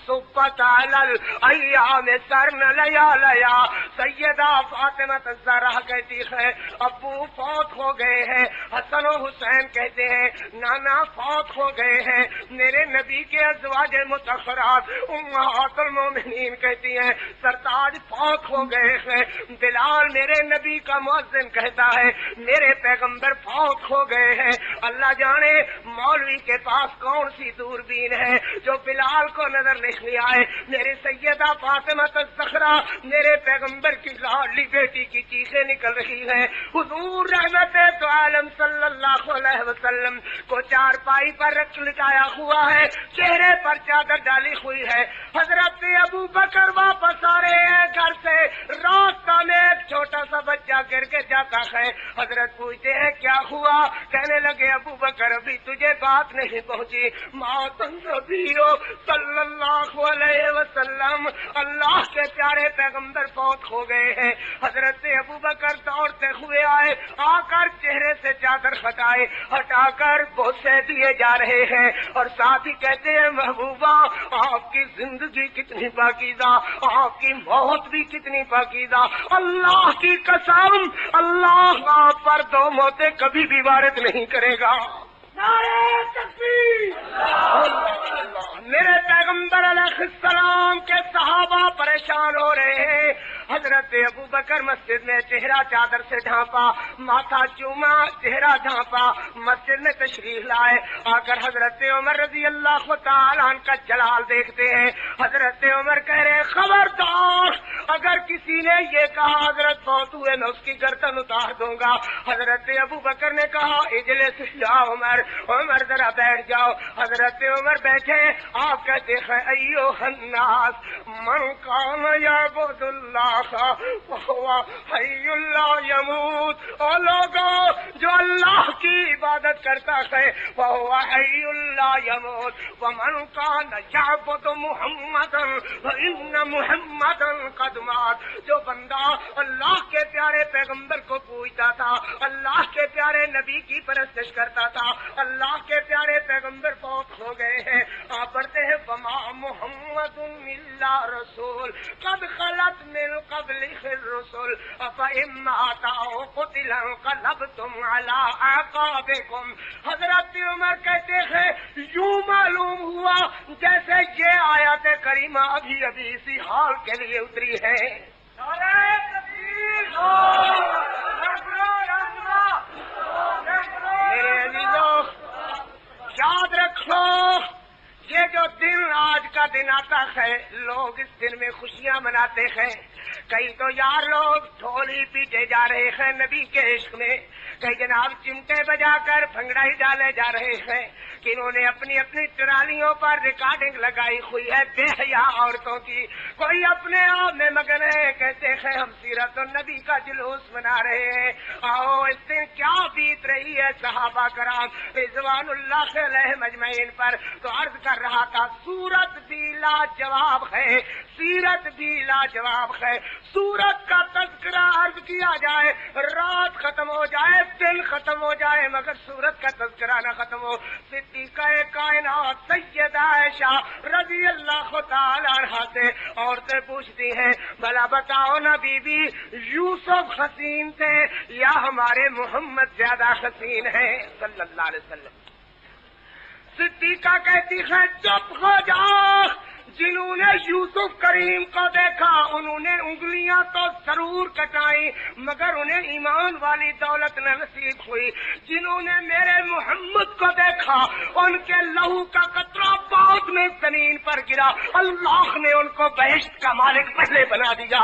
سبت علی ایام سرن لیا لیا. سیدہ فاطمہ الزہرا کہتی ہے ابو فوت ہو گئے ہیں. حسن و حسین کہتے ہیں نانا فوت ہو گئے ہیں. میرے نبی کے ازواج مطہرات امہات المومنین کہتی ہیں سرتاج فوت ہو گئے ہیں. بلال میرے نبی کا مؤذن کہتا ہے میرے پیغمبر فوت ہو گئے ہیں. اللہ جانے مولوی کے پاس کون سی دوربین ہے جو بلال کو نظر نہیں آئے. میرے سیدہ فاطمہ الزہرا میرے پیغمبر کی لاڈلی بیٹی کی چیخیں نکل رہی ہیں. حضور رحمت تو عالم صلی اللہ علیہ وسلم کو چارپائی پر لٹایا ہوا ہے, چہرے پر چادر ڈالی ہوئی ہے. حضرت ابو بکر واپس آ رہے ہیں گھر سے, راستہ میں ایک چھوٹا سا بچہ گر کے جاتا ہے. حضرت پوچھتے ہیں کیا ہوا؟ کہنے لگے ابو بکر ابھی تجھے بات نہیں پہنچی, ماتن نبی صلی اللہ علیہ وسلم اللہ کے پیارے پیغمبر فوت ہو گئے ہیں. حضرت ابو بکر دوڑتے ہوئے آئے, آ کر چہرے سے چادر ہٹا کر بوسے دیے جا رہے ہیں اور ساتھ ہی کہتے ہیں محبوبہ آپ کی زندگی کتنی پاکیزہ, آپ کی موت بھی کتنی پاکیزہ. اللہ کی قسم اللہ آپ پر دو موتیں کبھی بھی وارد نہیں کرے گا. نعرہ تکبیر. میرے پیغمبر علیہ السلام کے صحابہ پریشان ہو رہے ہیں. حضرت ابو بکر مسجد میں چہرہ چادر سے ڈھانپا, ماتھا چوما, چہرہ ڈھانپا, مسجد میں تشریف لائے. آ کر حضرت عمر رضی اللہ تعالیٰ عنہ کا جلال دیکھتے ہیں. حضرت عمر کہہ رہے خبردار اگر کسی نے یہ کہا حضرت فوت ہوئے میں اس کی گردن اتار دوں گا. حضرت ابو بکر نے کہا اجلس یا عمر, عمر ذرا بیٹھ جاؤ. حضرت عمر بیٹھے. آپ کہتے ہیں ایوہ الناس من کان یعبد اللہ وہو حی لا یموت. اور لوگوں جو اللہ کی عبادت کرتا ہے وہو حی لا یموت. ومن کان یعبد محمدا فإن محمدا قد مات. جو بندہ اللہ کے پیارے پیغمبر کو پوجتا تھا, اللہ کے پیارے نبی کی پرستش کرتا تھا, اللہ کے پیارے پیغمبر فوت ہو گئے ہیں. آپ پڑھتے ہیں وما محمد الا رسول قد خلت من قبلہ الرسل افإن مات او قتل انقلبتم علی اعقابکم. حضرت عمر کہتے ہیں یوں معلوم ہوا جیسے یہ آیت کریمہ ابھی ابھی اسی حال کے لیے اتری ہے. میرے عزیزو یاد رکھو یہ جو دن آج کا دن آتا ہے لوگ اس دن میں خوشیاں مناتے ہیں. کئی تو یار لوگ ڈھولی پیٹے جا رہے ہیں نبی کے عشق میں, کئی جناب چمٹے بجا کر بھنگڑائی ڈالے جا رہے ہیں, کہ انہوں نے اپنی اپنی ٹرالیوں پر ریکارڈنگ لگائی ہوئی ہے بے حیا عورتوں کی. کوئی اپنے آپ میں مگن ہے, کہتے ہیں ہم سیرت النبی کا جلوس منا رہے ہیں. آؤ اس دن کیا بیت رہی ہے صحابہ کرام رضوان اللہ علیہ مجمعین پر. تو عرض کر رہا تھا سورت بھی لاجواب ہے, سیرت بھی لاجواب ہے. سورت کا تذکرہ عرض کیا جائے, رات ختم ہو جائے, دن ختم ہو جائے, مگر سورت کا تذکرہ نہ ختم ہو. صدیقہ کائنات سیدہ عائشہ رضی اللہ تعالی عنہا سے عورتیں پوچھتی ہیں بھلا بتاؤ نا بی بی یوسف حسین تھے یا ہمارے محمد زیادہ حسین ہیں صلی اللہ علیہ وسلم. صدیقہ کہتی ہے چپ ہو جاؤ, جنہوں نے یوسف کریم کو دیکھا انہوں نے انگلیاں تو ضرور کٹائی مگر انہیں ایمان والی دولت نہ نصیب ہوئی. جنہوں نے میرے محمد کو دیکھا ان کے لہو کا قطرہ پاؤں میں زمین پر گرا, اللہ نے ان کو بہشت کا مالک پہلے بنا دیا.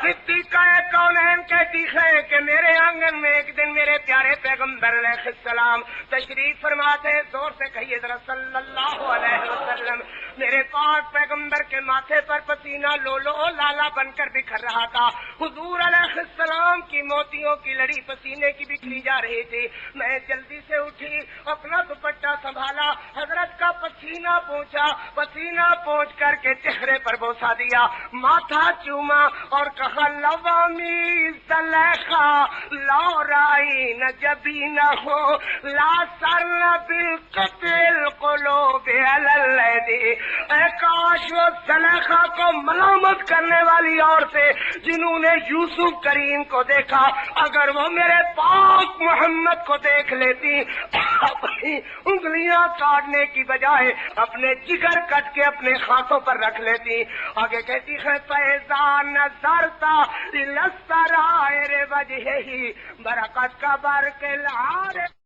صدیقہ کونین کہتی ہے کہ میرے آنگن میں ایک دن میرے پیارے پیغمبر علیہ السلام تشریف فرما تھے. زور سے کہیے ذرا صلی اللہ علیہ وسلم. میرے پاک پیغمبر کے ماتھے پر پسینہ لولو لالا بن کر بکھر رہا تھا. حضور علیہ السلام کی موتیوں کی لڑی پسینے کی بکھری جا رہی تھی. میں جلدی سے اٹھی, اپنا دوپٹہ سنبھالا, حضرت کا پسینہ پوچھا, پسینہ پوچھ کر کے چہرے پر بوسا دیا, ماتھا چوما اور کہا لوامی زلیخا لا رائی نہ جبی نہ ہو لا سر نہ بالقتل قلوب الذی. اے کاش وہ زلیخا کو ملامت کرنے والی عورتیں جنہوں نے یوسف کریم کو دیکھا اگر وہ میرے پاک محمد کو دیکھ لیتی اپنی انگلیاں کاٹنے کی بجائے اپنے جگر کٹ کے اپنے ہاتھوں پر رکھ لیتی. آگے کہتی ہے فیضا نظرتا لسرائر وجہہ برکت کا برق العارف